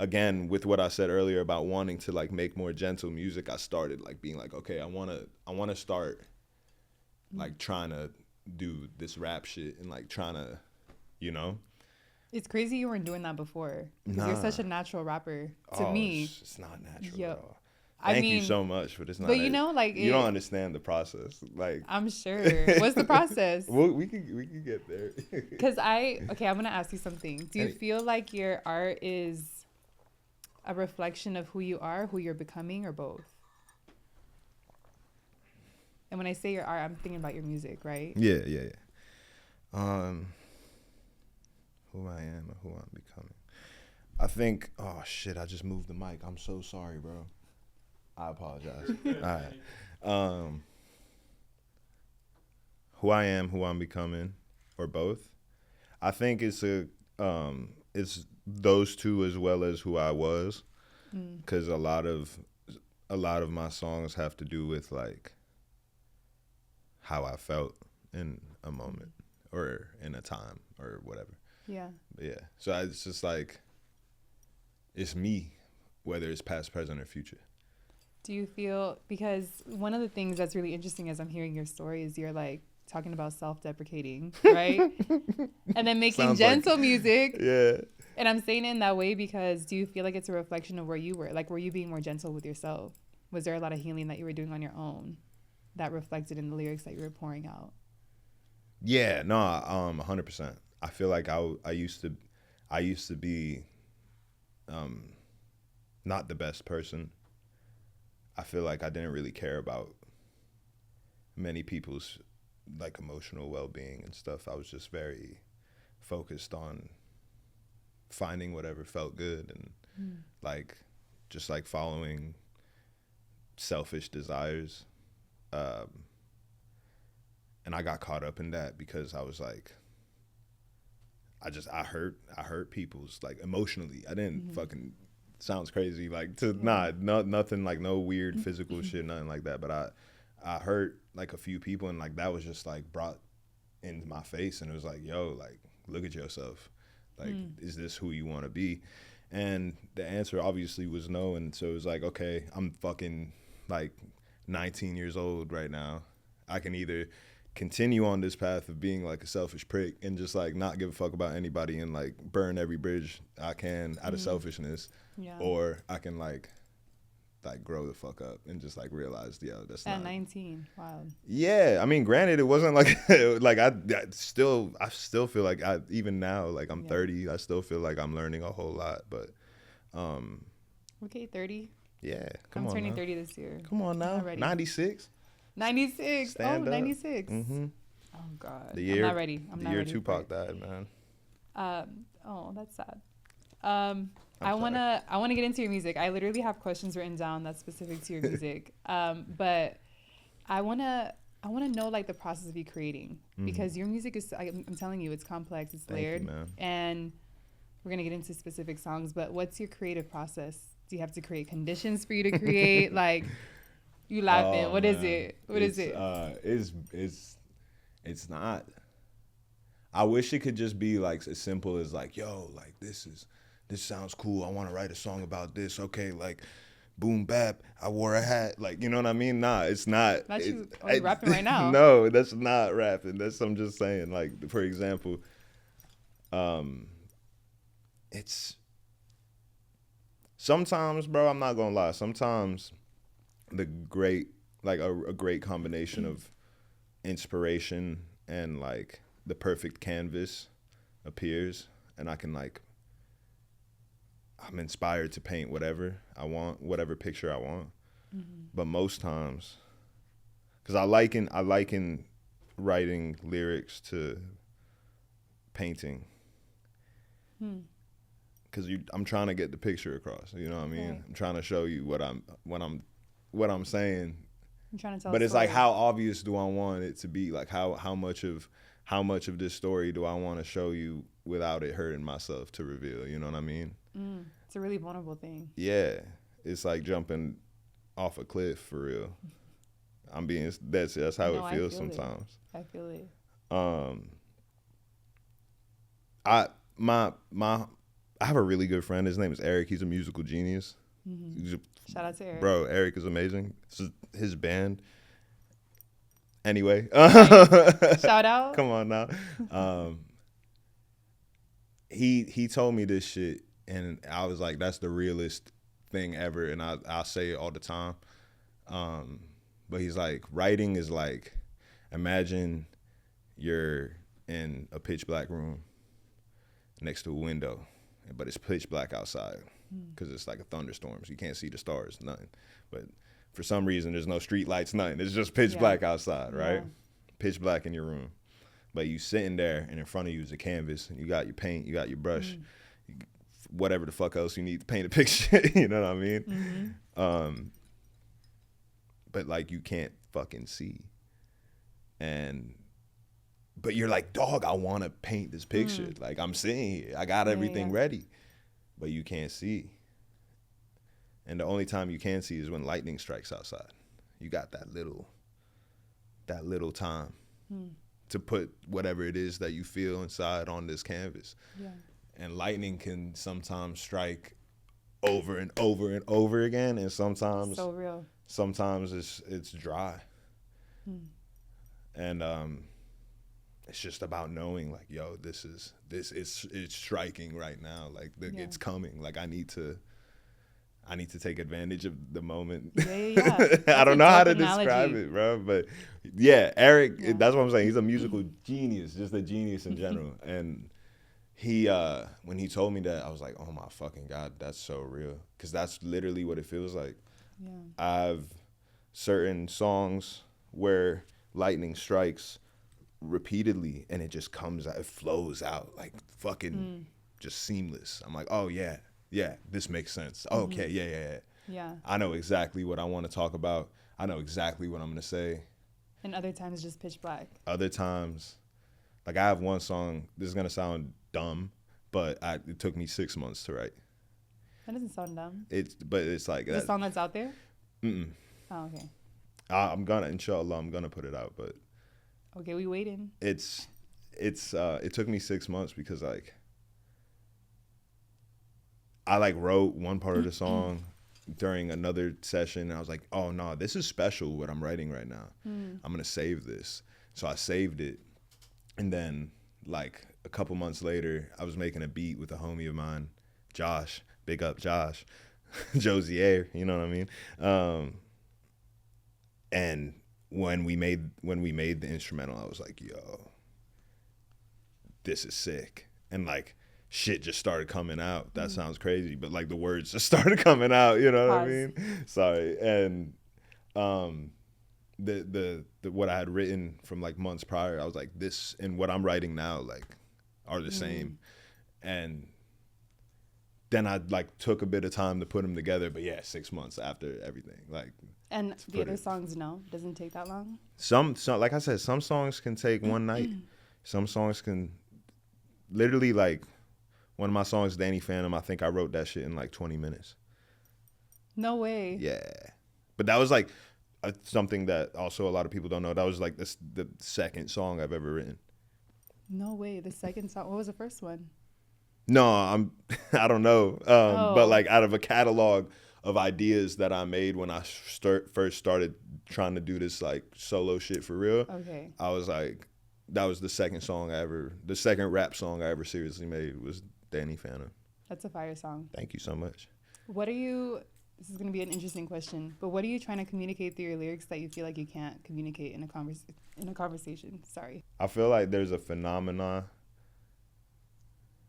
again, with what I said earlier about wanting to like make more gentle music, I started like being like, okay, I wanna start like trying to do this rap shit and like trying to, you know. It's crazy you weren't doing that before, because you're such a natural rapper to me. It's not natural. Yo, at all. Thank you so much, but it's not. But you know, like you don't understand the process. Like I'm sure. What's the process? Well, we can get there. Because I'm gonna ask you something. Do you feel like your art is a reflection of who you are, who you're becoming, or both? And when I say your art, I'm thinking about your music, right? Yeah. Who I am and who I'm becoming. I think, oh shit, I just moved the mic. I'm so sorry, bro. I apologize. All right. Who I am, who I'm becoming, or both. I think it's those two as well as who I was, because a lot of my songs have to do with like how I felt in a moment or in a time or whatever. Yeah. So it's just like, it's me, whether it's past, present, or future. Do you feel, because one of the things that's really interesting as I'm hearing your story is you're like talking about self-deprecating, right? And then making gentle music. Yeah. And I'm saying it in that way because do you feel like it's a reflection of where you were? Like, were you being more gentle with yourself? Was there a lot of healing that you were doing on your own that reflected in the lyrics that you were pouring out? Yeah, no, 100%. I feel like I used to I used to be not the best person. I feel like I didn't really care about many people's like emotional well-being and stuff. I was just very focused on finding whatever felt good and like just like following selfish desires. And I got caught up in that because I was like, I hurt people's like emotionally. I didn't fucking, sounds crazy, like to nothing like no weird physical shit, nothing like that. But I hurt like a few people, and like that was just like brought in my face, and it was like, yo, like look at yourself, like is this who you want to be? And the answer obviously was no. And so it was like, okay, I'm fucking like 19 years old right now. I can either continue on this path of being like a selfish prick and just like not give a fuck about anybody and like burn every bridge I can out of selfishness, or I can like grow the fuck up and just like realize, yo, that's at not 19. Wow. Yeah, I mean, granted, it wasn't like like I still feel like even now, like I'm 30, I still feel like I'm learning a whole lot. But okay, 30. Yeah, I'm turning 30 this year. Come on now, 96. 96. Stand oh, up. 96. Mm-hmm. Oh God. The year, I'm not ready. I'm not ready. Tupac died, man. Oh, that's sad. I wanna get into your music. I literally have questions written down that's specific to your music. But I wanna know like the process of you creating, because your music is, I'm telling you, it's complex, it's layered. Thank you, man. And we're gonna get into specific songs. But what's your creative process? Do you have to create conditions for you to create? Like, you laughing? Oh, what man. is it? What is it? It's not. I wish it could just be like as simple as like, yo, like this sounds cool. I want to write a song about this. Okay, like boom bap. I wore a hat. Like, you know what I mean? Nah, it's not. Not you. Are you rapping right now? No, that's not rapping. I'm just saying. Like, for example, it's sometimes, bro. I'm not gonna lie. Sometimes a great combination of inspiration and like the perfect canvas appears, and I can like, I'm inspired to paint whatever I want, whatever picture I want. But most times, because I liken writing lyrics to painting, because I'm trying to get the picture across. You know what I mean? Right. I'm trying to show you what I'm saying. I'm trying to tell. But it's like, how obvious do I want it to be? Like how much of this story do I want to show you without it hurting myself to reveal? You know what I mean? It's a really vulnerable thing. Yeah, it's like jumping off a cliff for real. That's how it feels sometimes. I feel it. I have a really good friend. His name is Eric. He's a musical genius. Shout out to Eric. Bro, Eric is amazing. This is his band. Anyway. Shout out. Come on now. He told me this shit, and I was like, that's the realest thing ever, and I'll say it all the time. But he's like, writing is like, imagine you're in a pitch black room next to a window, but it's pitch black outside because it's like a thunderstorm, so you can't see the stars, nothing. But for some reason, there's no street lights, nothing. It's just pitch black outside, right? Yeah. Pitch black in your room. But you sitting there, and in front of you is a canvas, and you got your paint, you got your brush, whatever the fuck else you need to paint a picture, you know what I mean? But like, you can't fucking see. But you're like, dog, I want to paint this picture. Like, I'm sitting here, I got everything ready, but you can't see. And the only time you can see is when lightning strikes outside. You got that little time to put whatever it is that you feel inside on this canvas. Yeah. And lightning can sometimes strike over and over and over again, and sometimes so real. Sometimes it's dry. And it's just about knowing, like, yo, it's striking right now. Like, it's coming. Like, I need to take advantage of the moment. Yeah. I don't know how to describe it, bro. But yeah, Eric, that's what I'm saying. He's a musical genius, just a genius in general. And he when he told me that, I was like, oh my fucking God, that's so real. Because that's literally what it feels like. Yeah. I've certain songs where lightning strikes repeatedly and it just comes out, it flows out like fucking just seamless. I'm like, oh yeah, this makes sense. Okay, yeah. I know exactly what I want to talk about. I know exactly what I'm gonna say. And other times just pitch black. Other times, like I have one song, this is gonna sound dumb, but it took me 6 months to write. That doesn't sound dumb. But it's like the song that's out there? Mm-mm. Oh, okay. I'm gonna, inshallah, I'm gonna put it out, but okay, we waiting. It took me 6 months because like I like wrote one part of the song during another session and I was like, oh no, this is special what I'm writing right now. I'm gonna save this. So I saved it, and then like a couple months later I was making a beat with a homie of mine, Josh, big up Josh, Josier, you know what I mean? And when we made the instrumental, I was like, yo, this is sick. And like shit just started coming out. That sounds crazy, but like the words just started coming out, you know what I mean? Sorry. And the what I had written from like months prior, I was like, this and what I'm writing now like are the same. And then I like took a bit of time to put them together, but yeah, 6 months after everything. Like, and the other songs, no, it doesn't take that long. Some like I said, some songs can take one night. Some songs can literally, like one of my songs, Danny Phantom, I think I wrote that shit in like 20 minutes. No way. Yeah, but that was like something that also a lot of people don't know. That was like the second song I've ever written. No way. The second song. What was the first one? No, I don't know. But like out of a catalog of ideas that I made when I first started trying to do this like solo shit for real. Okay. I was like, that was the second rap song I ever seriously made was Danny Phantom. That's a fire song. Thank you so much. This is going to be an interesting question, but what are you trying to communicate through your lyrics that you feel like you can't communicate in a conversation? Sorry. I feel like there's a phenomenon.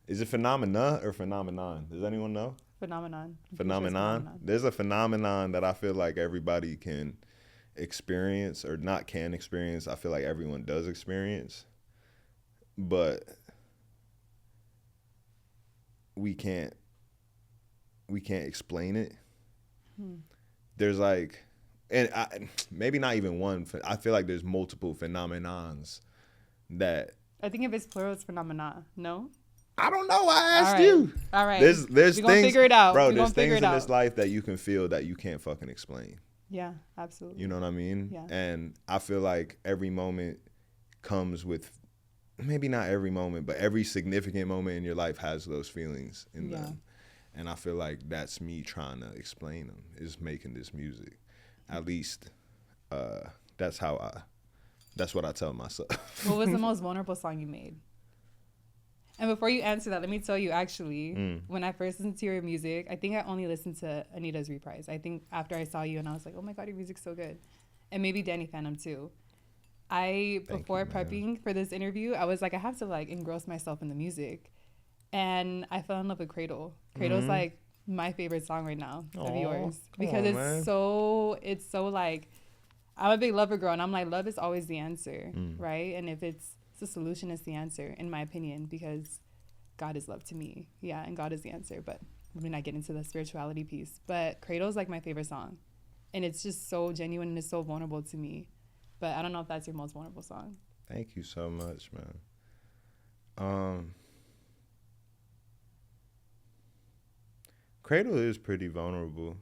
Is it phenomena or phenomenon? Does anyone know? Phenomenon. Phenomenon? There's a phenomenon that I feel like everybody can experience, or not can experience. I feel like everyone does experience. But we can't explain it. There's like, maybe not even one. I feel like there's multiple phenomenons that. I think if it's plural, it's phenomena. No? I don't know. I asked you. All right. There's We're things, gonna figure it out. Bro, there's things in this life that you can feel that you can't fucking explain. Yeah, absolutely. You know what I mean? Yeah. And I feel like every moment comes with, maybe not every moment, but every significant moment in your life has those feelings in them. And I feel like that's me trying to explain them, is making this music. At least that's what I tell myself. What was the most vulnerable song you made? And before you answer that, let me tell you, actually, when I first listened to your music, I think I only listened to Anita's Reprise. I think after I saw you and I was like, oh my God, your music's so good. And maybe Danny Phantom too. Before prepping for this interview, I was like, I have to like engross myself in the music. And I fell in love with Cradle. Cradle's like my favorite song right now of yours. Because it's so like, I'm a big lover girl and I'm like, love is always the answer, right? And if it's the solution, is the answer, in my opinion, because God is love to me. Yeah, and God is the answer. But when I get into the spirituality piece, but Cradle's like my favorite song. And it's just so genuine and it's so vulnerable to me. But I don't know if that's your most vulnerable song. Thank you so much, man. Cradle is pretty vulnerable.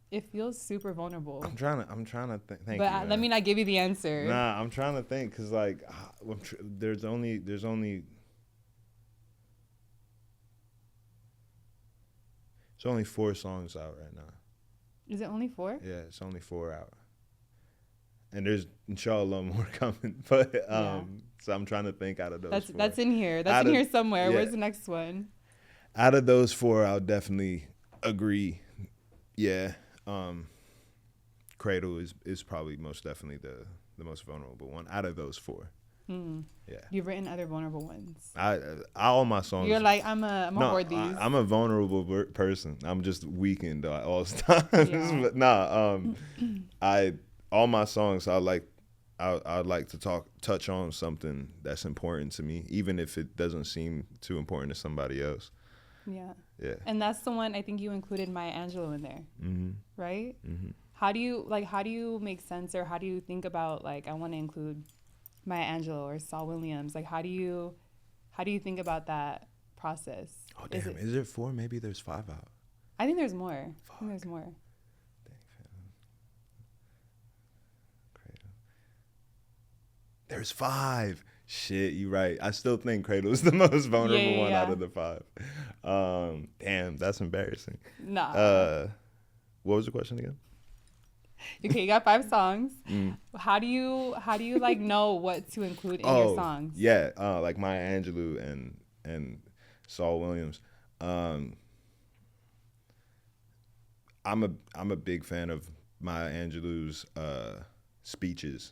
It feels super vulnerable. I'm trying to think. Thank but you, let me not give you the answer. Nah, I'm trying to think because like there's only 4 songs out right now. Is it only 4? Yeah, it's only 4 out. And there's inshallah more coming. But so I'm trying to think out of those 4. That's in here. That's in here somewhere. Yeah. Where's the next one? Out of those 4, I'll definitely agree. Yeah. Cradle is probably most definitely the most vulnerable one out of those 4. Yeah. You've written other vulnerable ones. All my songs. You're like, I'm a hoard these. I'm a vulnerable person. I'm just weakened all the time. Yeah. But all my songs, I'd like to touch on something that's important to me, even if it doesn't seem too important to somebody else. Yeah. Yeah. And that's the one I think you included Maya Angelou in there, right? How do you make sense, or how do you think about, like, I want to include Maya Angelou or Saul Williams? Like, how do you think about that process? Oh, damn. Is there 4? Maybe there's 5 out. I think there's more. Fuck. I think there's more. There's 5. Shit, you right. I still think Cradle is the most vulnerable one out of the 5. Damn, that's embarrassing. Nah. What was the question again? Okay, you got 5 songs. How do you like know what to include in your songs? Yeah, like Maya Angelou and Saul Williams. I'm a big fan of Maya Angelou's speeches.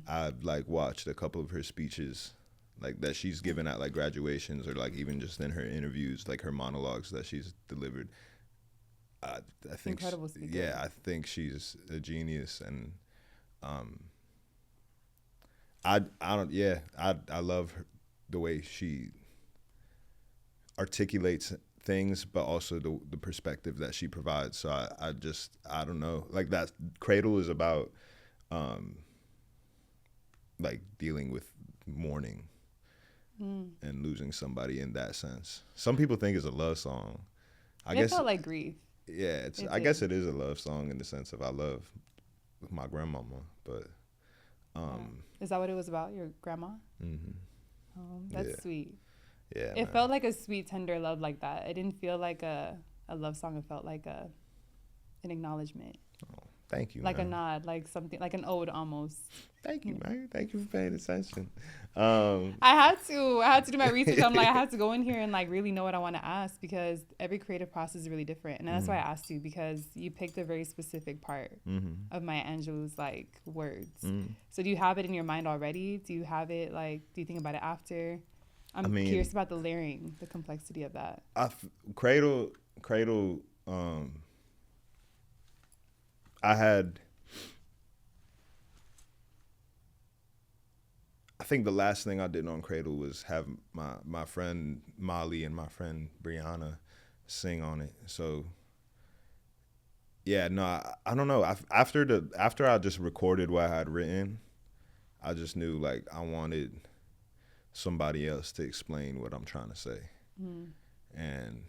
I've like watched a couple of her speeches, like that she's given at like graduations, or like even just in her interviews, like her monologues that she's delivered. I think incredible speaker. Yeah, I think she's a genius, and I love the way she articulates things, but also the perspective that she provides. So I don't know, like that Cradle is about like dealing with mourning and losing somebody in that sense. Some people think it's a love song. I guess felt like grief. Yeah, I guess it is a love song in the sense of I love my grandmama, but is that what it was about, your grandma? That's sweet. Yeah, it felt like a sweet, tender love like that. It didn't feel like a love song. It felt like an acknowledgement. Oh, thank you. Like man. a nod, like something, like an ode almost. Thank you, man. Thank you for paying attention. I had to do my research. I'm like, I had to go in here and like really know what I want to ask, because every creative process is really different, and that's why I asked you, because you picked a very specific part of Maya Angelou's like words. So do you have it in your mind already? Do you have it like? Do you think about it after? I'm curious about the layering, the complexity of that. Cradle. I think the last thing I did on Cradle was have my friend Molly and my friend Brianna sing on it. So yeah, no, I don't know. After I just recorded what I had written, I just knew like I wanted somebody else to explain what I'm trying to say. And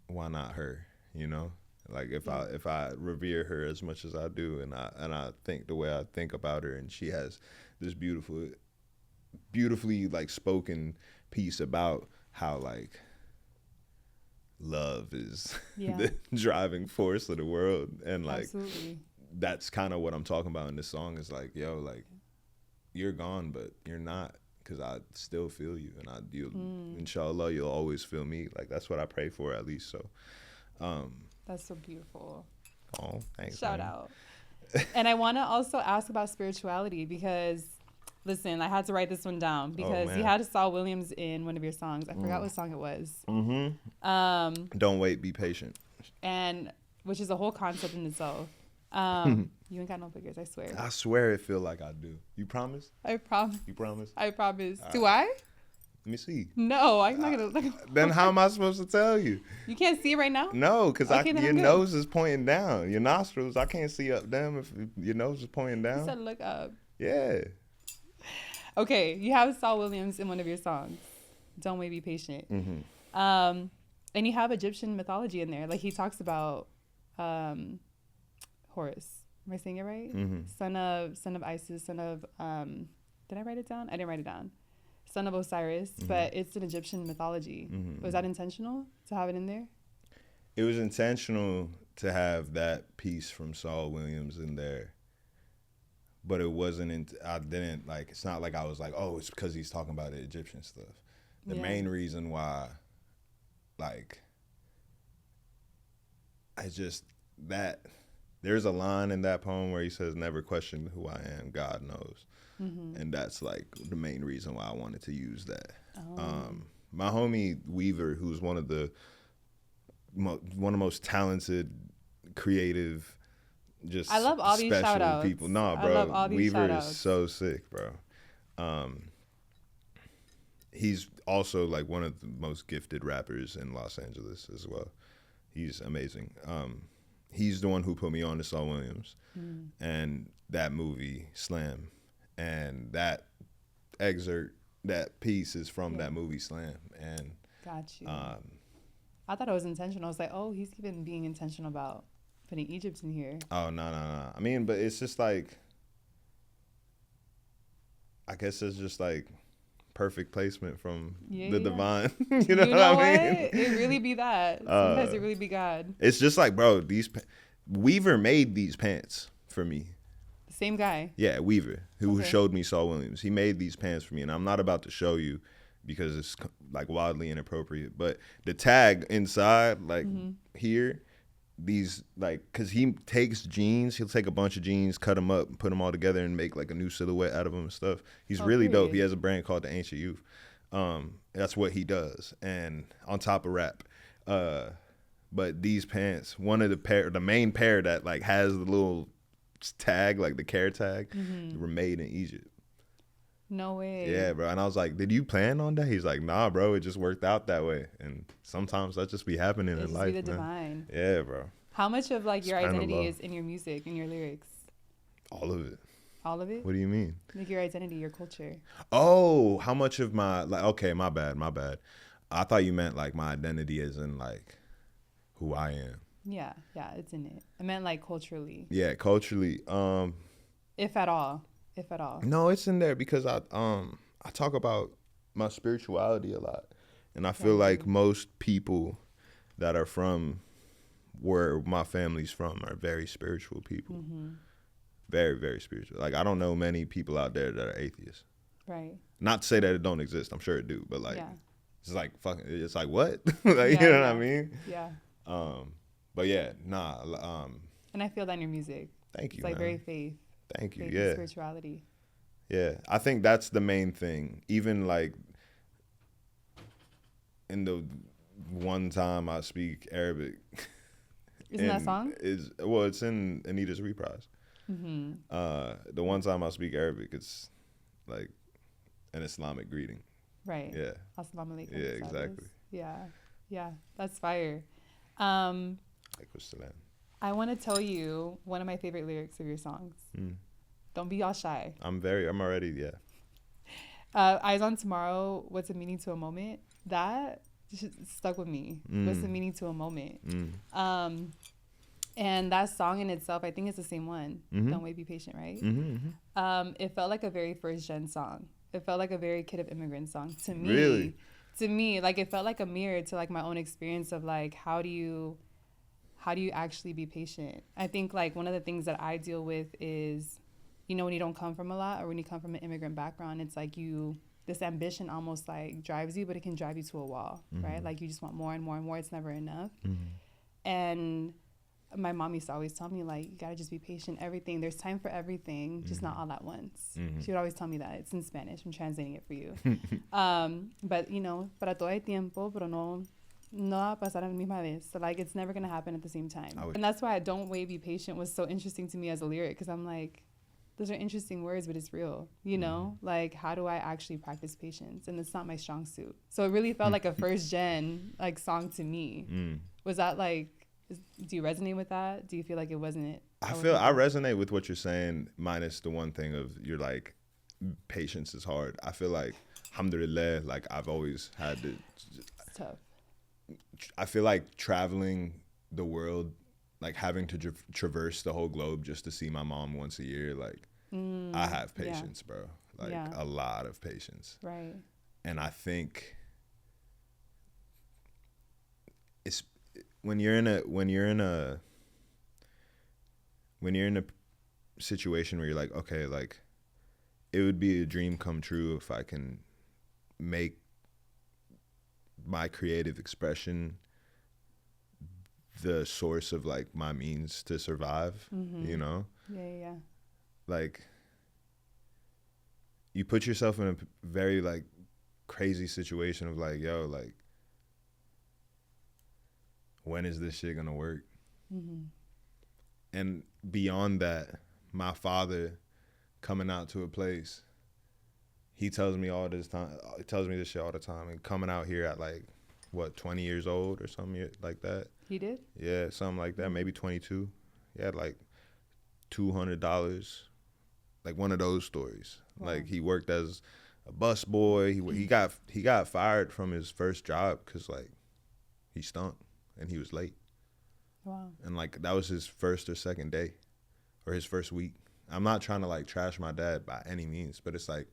why not her, you know? Like if I revere her as much as I do, and I think the way I think about her, and she has this beautifully like spoken piece about how like love is the driving force of the world, and like that's kind of what I'm talking about in this song. Is like, yo, like you're gone, but you're not, because I still feel you, and inshallah you'll always feel me. Like that's what I pray for, at least. So that's so beautiful. Oh, thanks. Shout out. And I want to also ask about spirituality, because, listen, I had to write this one down, because you had Saul Williams in one of your songs. I forgot what song it was. Don't wait, be patient. And which is a whole concept in itself. You ain't got no figures, I swear. I swear it feel like I do. You promise? I promise. You promise? I promise. Do I? Let me see. No, I'm not gonna. Then how am I supposed to tell you? You can't see it right now? No, because your nose is pointing down. Your nostrils, I can't see up them if your nose is pointing down. You said look up. Yeah. Okay, you have Saul Williams in one of your songs, Don't Wait, Be Patient. And you have Egyptian mythology in there. Like he talks about Horus. Am I saying it right? Son of Isis, son of did I write it down? I didn't write it down. Son of Osiris, but it's an Egyptian mythology. Was that intentional to have it in there? It was intentional to have that piece from Saul Williams in there, but it wasn't. I didn't like. It's not like I was like, oh, it's because he's talking about the Egyptian stuff. The main reason why, like, I just that there's a line in that poem where he says, "Never question who I am, God knows." And that's like the main reason why I wanted to use that. My homie Weaver, who's one of the most talented, creative, just I love all these special shout outs. people. No, I love bro, all these Weaver shout is outs. so sick, bro. He's also like one of the most gifted rappers in Los Angeles as well. He's amazing. He's the one who put me on to Saul Williams and that movie Slam, and that excerpt, that piece is from that movie Slam. And got you. I thought it was intentional. I was like, oh, he's even being intentional about putting Egypt in here. Oh, no. I mean, but it's just like, I guess it's just like perfect placement from the divine. you know what I mean? It really be that. Sometimes it really be God. It's just like, bro, Weaver made these pants for me. The same guy. Yeah, Weaver, who showed me Saul Williams. He made these pants for me, and I'm not about to show you because it's like wildly inappropriate. But the tag inside, like here, these like, cause he takes jeans, he'll take a bunch of jeans, cut them up, and put them all together, and make like a new silhouette out of them and stuff. He's really dope. He has a brand called the Ancient Youth. That's what he does, and on top of rap. But these pants, one of the main pair that like has the little tag, like the care tag, were made in Egypt. No way. Yeah, bro. And I was like, did you plan on that? He's like, nah, bro. It just worked out that way. And sometimes that just be happening in life, be the man. divine. Yeah, bro. How much of like your identity is in your music and your lyrics? All of it. All of it? What do you mean? Like your identity, your culture. Oh, how much of my, like, okay, my bad. I thought you meant like my identity as in like who I am. Yeah, it's in it. I meant like culturally. Yeah, culturally. If at all. No, it's in there because I talk about my spirituality a lot. And I feel like most people that are from where my family's from are very spiritual people. Very, very spiritual. Like, I don't know many people out there that are atheists. Right. Not to say that it don't exist. I'm sure it do. But, like, it's like, fucking, it's like, what? Like, you know what I mean? Yeah. But, yeah, nah. And I feel that in your music. Thank you, It's like man. very faith. Thank you, faith yeah. and spirituality. Yeah, I think that's the main thing. Even, like, in the one time I speak Arabic. Isn't that song? It's in Anita's Reprise. The one time I speak Arabic, it's like an Islamic greeting. Right. Yeah. Assalamu alaikum. Yeah, exactly. Yeah. That's fire. Alaikum salam. I want to tell you one of my favorite lyrics of your songs. Don't be all shy. I'm already, yeah. Eyes on Tomorrow, what's the meaning to a moment? That just stuck with me. What's the meaning to a moment? And that song in itself, I think it's the same one. Don't wait, be patient, right? It felt like a very first gen song. It felt like a very Kid of Immigrants song to me. Really? To me, like it felt like a mirror to like my own experience of like how do you actually be patient? I think like one of the things that I deal with is, you know, when you don't come from a lot or when you come from an immigrant background, it's like this ambition almost like drives you, but it can drive you to a wall, right? Like you just want more and more and more. It's never enough. And my mom used to always tell me like, you gotta just be patient. Everything, there's time for everything, just not all at once. She would always tell me that. It's in Spanish. I'm translating it for you. But you know, para todo hay tiempo, pero no va a pasar a la misma vez. So like, it's never gonna happen at the same time. And that's why Don't Wait, Be Patient was so interesting to me as a lyric, because I'm like, those are interesting words, but it's real, you know? Like, how do I actually practice patience? And it's not my strong suit. So it really felt like a first gen like song to me. Was that like, do you resonate with that? Do you feel like it wasn't? I resonate with what you're saying, minus the one thing of you're like, patience is hard. I feel like, alhamdulillah, like I've always had to. It's tough. I feel like traveling the world, like having to traverse the whole globe just to see my mom once a year, like I have patience, bro. Like a lot of patience. Right. And I think it's when you're in a situation where you're like, okay, like it would be a dream come true if I can make my creative expression the source of like my means to survive, you know? Yeah. Like, you put yourself in a very like crazy situation of like, yo, like, when is this shit gonna work? And beyond that, my father coming out to a place, he tells me all this time, he tells me this shit all the time, and coming out here at like, what, 20 years old or something like that. He did? Yeah, something like that, maybe 22. He had like $200, like one of those stories. Wow. Like, he worked as a bus boy. He got fired from his first job because like he stunk and he was late. Wow. And like that was his first or second day or his first week. I'm not trying to like trash my dad by any means, but it's like,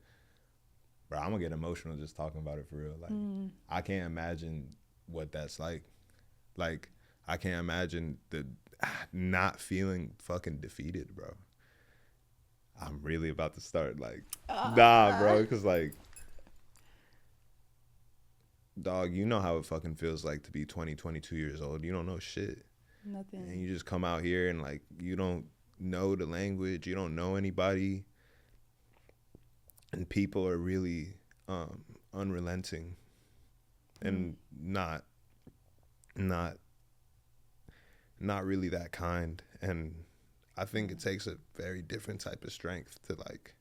bro, I'm gonna get emotional just talking about it for real. Like, I can't imagine what that's like. Like, I can't imagine the not feeling fucking defeated, bro. I'm really about to start like, nah, bro, because like, dog, you know how it fucking feels like to be 20, 22 years old. You don't know shit. Nothing. And you just come out here and like, you don't know the language, you don't know anybody, and people are really unrelenting and not really that kind. And I think it takes a very different type of strength to like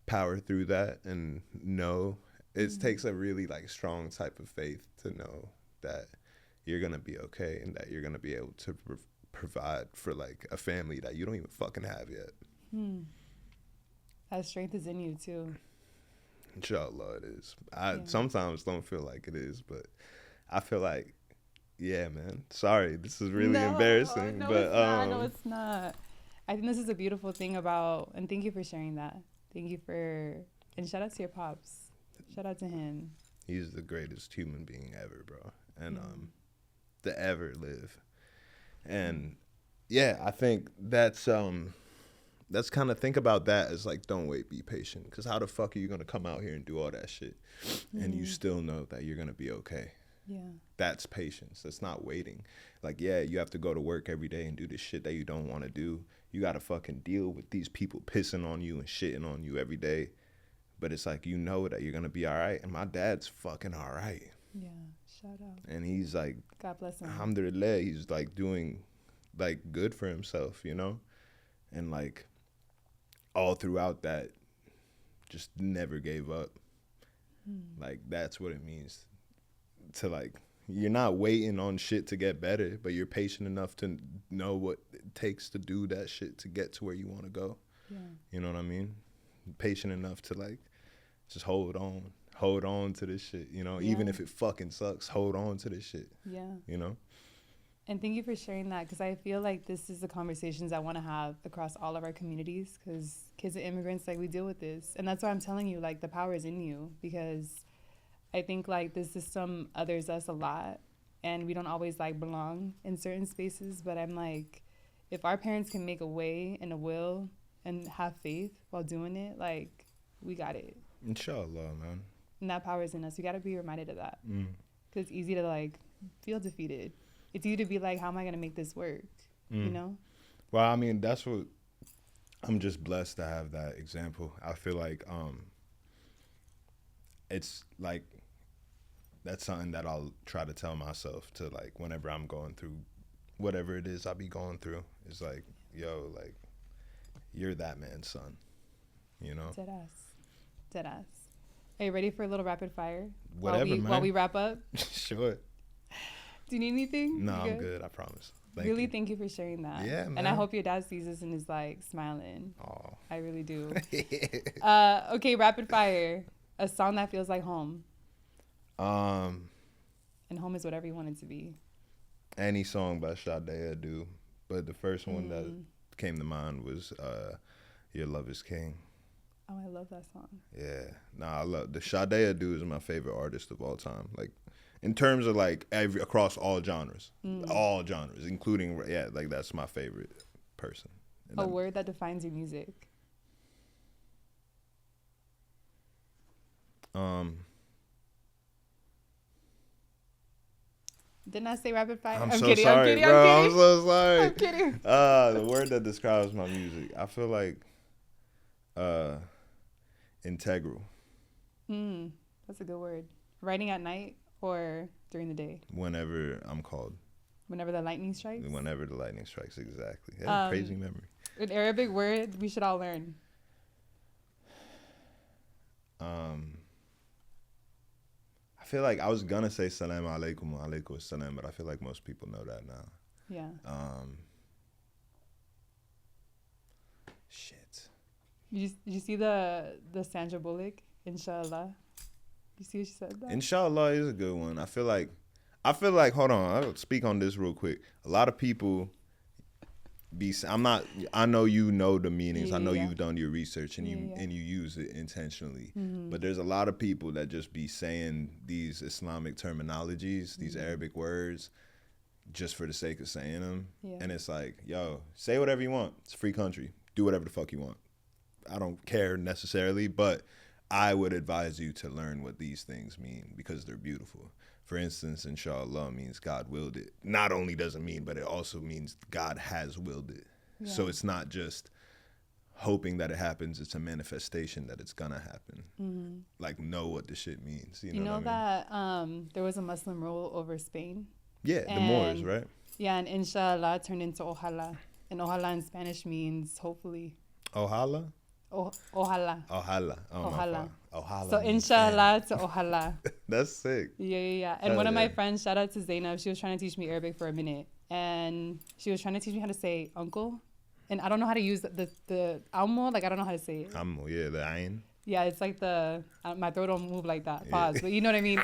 power through that and know. It takes a really like strong type of faith to know that you're gonna be okay and that you're gonna be able to provide for like a family that you don't even fucking have yet. That strength is in you too. Inshallah, it is. I sometimes don't feel like it is, but I feel like, yeah, man. Sorry, this is really embarrassing. No, but it's not. No, it's not. I think this is a beautiful thing about, and thank you for sharing that. Thank you for, and shout out to your pops. Shout out to him. He's the greatest human being ever, bro, and to ever live. And yeah, I think that's kind of, think about that as like, don't wait, be patient. Because how the fuck are you gonna come out here and do all that shit and you still know that you're gonna be okay? Yeah. That's patience. That's not waiting. Like, yeah, you have to go to work every day and do the shit that you don't want to do. You got to fucking deal with these people pissing on you and shitting on you every day. But it's like, you know that you're going to be all right. And my dad's fucking all right. Yeah, shout out. And he's like, God bless him. Alhamdulillah, he's like doing like good for himself, you know? And like all throughout that, just never gave up. Like, that's what it means to like, you're not waiting on shit to get better, but you're patient enough to know what it takes to do that shit to get to where you want to go. Yeah. You know what I mean? Patient enough to like just hold on to this shit, you know? Even if it fucking sucks, hold on to this shit. Yeah. You know? And thank you for sharing that, because I feel like this is the conversations I want to have across all of our communities, because kids of immigrants, like, we deal with this. And that's why I'm telling you, like, the power is in you, because I think like this system others us a lot, and we don't always like belong in certain spaces. But I'm like, if our parents can make a way and a will and have faith while doing it, like, we got it. Inshallah, man. And that power is in us. We got to be reminded of that. Because it's easy to like feel defeated. It's easy to be like, how am I going to make this work? You know? Well, I mean, that's what, I'm just blessed to have that example. I feel like it's like, that's something that I'll try to tell myself to like, whenever I'm going through whatever it is I be going through. It's like, yo, like, you're that man's son, you know? Dead ass. Are you ready for a little rapid fire? Whatever, while we wrap up? Sure. Do you need anything? No, I'm good, I promise. Thank you for sharing that. Yeah, man. And I hope your dad sees this and is like smiling. Oh. I really do. Okay, rapid fire. A song that feels like home. And home is whatever you want it to be. Any song by Sade Adu, but the first one that came to mind was Your Love Is King. Oh, I love that song. Yeah. I love the Sade Adu is my favorite artist of all time. Like, in terms of like across all genres, including, like, that's my favorite person. And a word that defines your music. Didn't I say rapid fire? I'm so sorry, bro. I'm so sorry. I'm kidding. The word that describes my music, I feel like integral. That's a good word. Writing at night or during the day? Whenever I'm called. Whenever the lightning strikes? Whenever the lightning strikes, exactly. Yeah, crazy memory. An Arabic word we should all learn. I feel like I was gonna say salam alaikum wa alaikum assalam, but I feel like most people know that now. Yeah. Shit. Did you see the Sandra Bullock? Inshallah. You see what she said? That? Inshallah is a good one. I feel like, hold on, I'll speak on this real quick. A lot of people I know you know the meanings. I know you've done your research and you use it intentionally. But there's a lot of people that just be saying these Islamic terminologies, these Arabic words, just for the sake of saying them. Yeah. And it's like, yo, say whatever you want. It's a free country. Do whatever the fuck you want. I don't care necessarily, but I would advise you to learn what these things mean because they're beautiful. For instance, inshallah means God willed it. Not only does it mean, but it also means God has willed it. Yeah. So it's not just hoping that it happens. It's a manifestation that it's going to happen. Like, know what the shit means. You know what I mean? That there was a Muslim rule over Spain? Yeah, the Moors, right? Yeah, and inshallah turned into ojalá. And ojalá in Spanish means hopefully. Ojalá? Ojalá. Ojalá. Oh, ojalá. Ojalá. So inshallah to ojalá. That's sick. Yeah. And one of my friends, shout out to Zainab, she was trying to teach me Arabic for a minute. And she was trying to teach me how to say uncle. And I don't know how to use the almo. Like, I don't know how to say it. Almo, yeah, the ayin. Yeah, it's like my throat don't move like that. Pause. Yeah. But you know what I mean?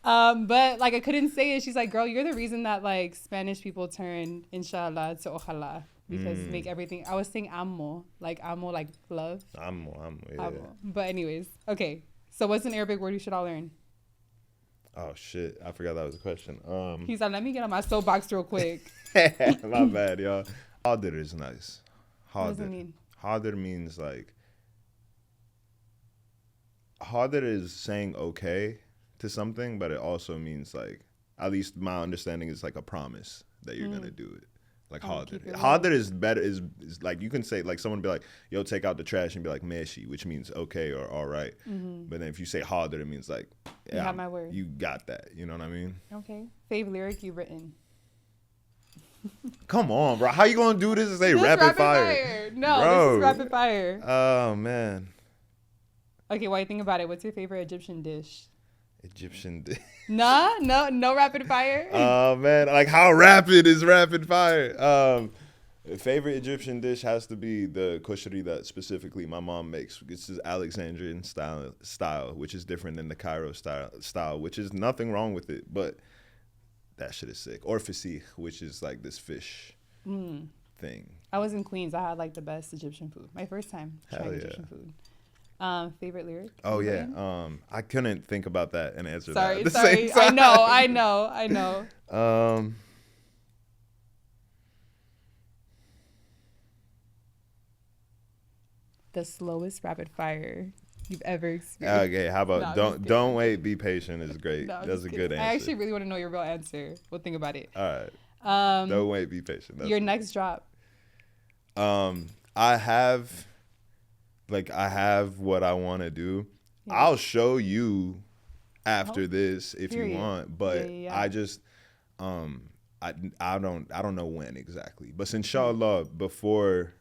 But like I couldn't say it. She's like, girl, you're the reason that like Spanish people turn inshallah to ojalá. Because make everything. I was saying amo like love. Amo, yeah. Amo. But anyways, okay. So what's an Arabic word you should all learn? Oh shit, I forgot that was a question. He's like, let me get on my soapbox real quick. My bad, y'all. Hadir is nice. Hadir. What does it mean? Hadir means like. Hadir is saying okay to something, but it also means like, at least my understanding is like a promise that you're gonna do it. Like hadir. Hadir is better, is like, you can say, like, someone be like, yo, take out the trash, and be like, meshi, which means okay or all right. But then if you say hadir, it means like, yeah, you have my word. You got that. You know what I mean? Okay. Fave lyric you've written. Come on, bro. How you gonna do this and say rapid fire? No, bro. This is rapid fire. Oh, man. Okay, while you think about it, what's your favorite Egyptian dish? Egyptian dish? No rapid fire? Oh, man. Like, how rapid is rapid fire? Favorite Egyptian dish has to be the kushari that specifically my mom makes. This is Alexandrian style, which is different than the Cairo style, which is nothing wrong with it, but that shit is sick. Or fasih, which is like this fish thing. I was in Queens. I had like the best Egyptian food. My first time trying Egyptian food. Favorite lyric? Oh yeah. I couldn't think about that and answer that. At the sorry. Same time. I know. The slowest rapid fire you've ever experienced. Okay, how about don't wait, be patient is great. That's a good answer. I actually really want to know your real answer. We'll think about it. All right. Don't wait, be patient. Your next drop. I have what I want to do. Yeah. I'll show you after this if you want, but I just I don't know when exactly. But inshallah before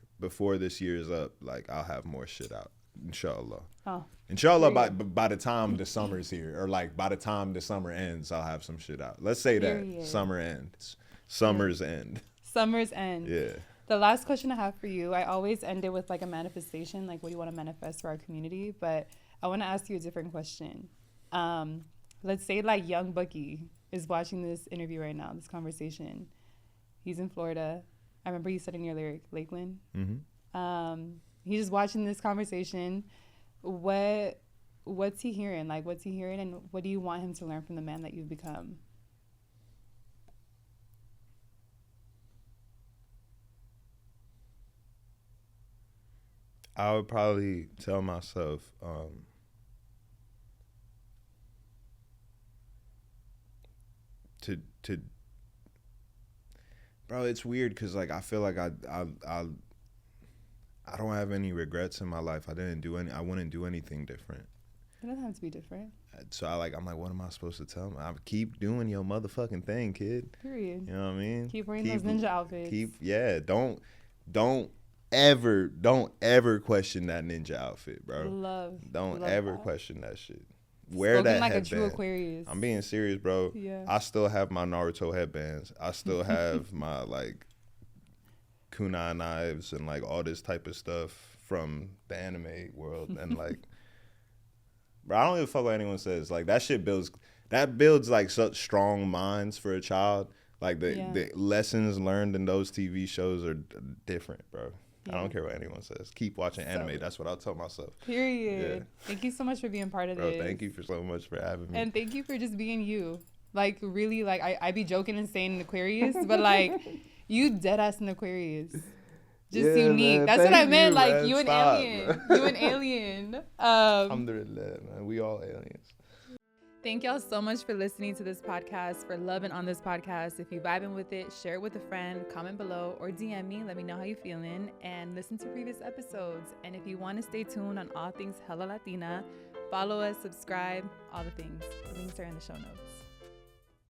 this year is up, like, I'll have more shit out. Inshallah. Oh. Inshallah, by the time the summer's here, or like by the time the summer ends, I'll have some shit out. Let's say that summer ends. Summer's end. Summer's end. Yeah. The last question I have for you, I always end it with like a manifestation, like what do you want to manifest for our community? But I want to ask you a different question. Let's say like young Bucki is watching this interview right now, this conversation. He's in Florida. I remember you said in your lyric, Lakeland. He's just watching this conversation. What's he hearing? Like, what's he hearing, and what do you want him to learn from the man that you've become? I would probably tell myself, to bro, it's weird because like I feel like I don't have any regrets in my life. I wouldn't do anything different. It doesn't have to be different. So I'm like, what am I supposed to tell him? I keep doing your motherfucking thing, kid. Period. You know what I mean? Keep wearing those ninja outfits. Don't ever question that ninja outfit, bro. Don't ever question that shit. Wear Spoken that like headband. a true Aquarius. I'm being serious, bro. Yeah. I still have my Naruto headbands. I still have my like kunai knives and like all this type of stuff from the anime world. And like, bro, I don't give a fuck what anyone says. Like that shit builds like such strong minds for a child. Like the lessons learned in those TV shows are different, bro. Yeah. I don't care what anyone says. Keep watching anime. That's what I'll tell myself. Period. Yeah. Thank you so much for being part of this. Bro, thank you so much for having me. And thank you for just being you. Like, really, like, I be joking and saying Aquarius, but, like, you dead ass an Aquarius. Just unique. Man, that's what I meant. Like, man. You an alien. You an alien. Alhamdulillah, man. We all aliens. Thank y'all so much for listening to this podcast, for loving on this podcast. If you vibing with it, share it with a friend, comment below, or DM me. Let me know how you feeling, and listen to previous episodes. And if you want to stay tuned on all things Hella Latina, follow us, subscribe, all the things. The links are in the show notes.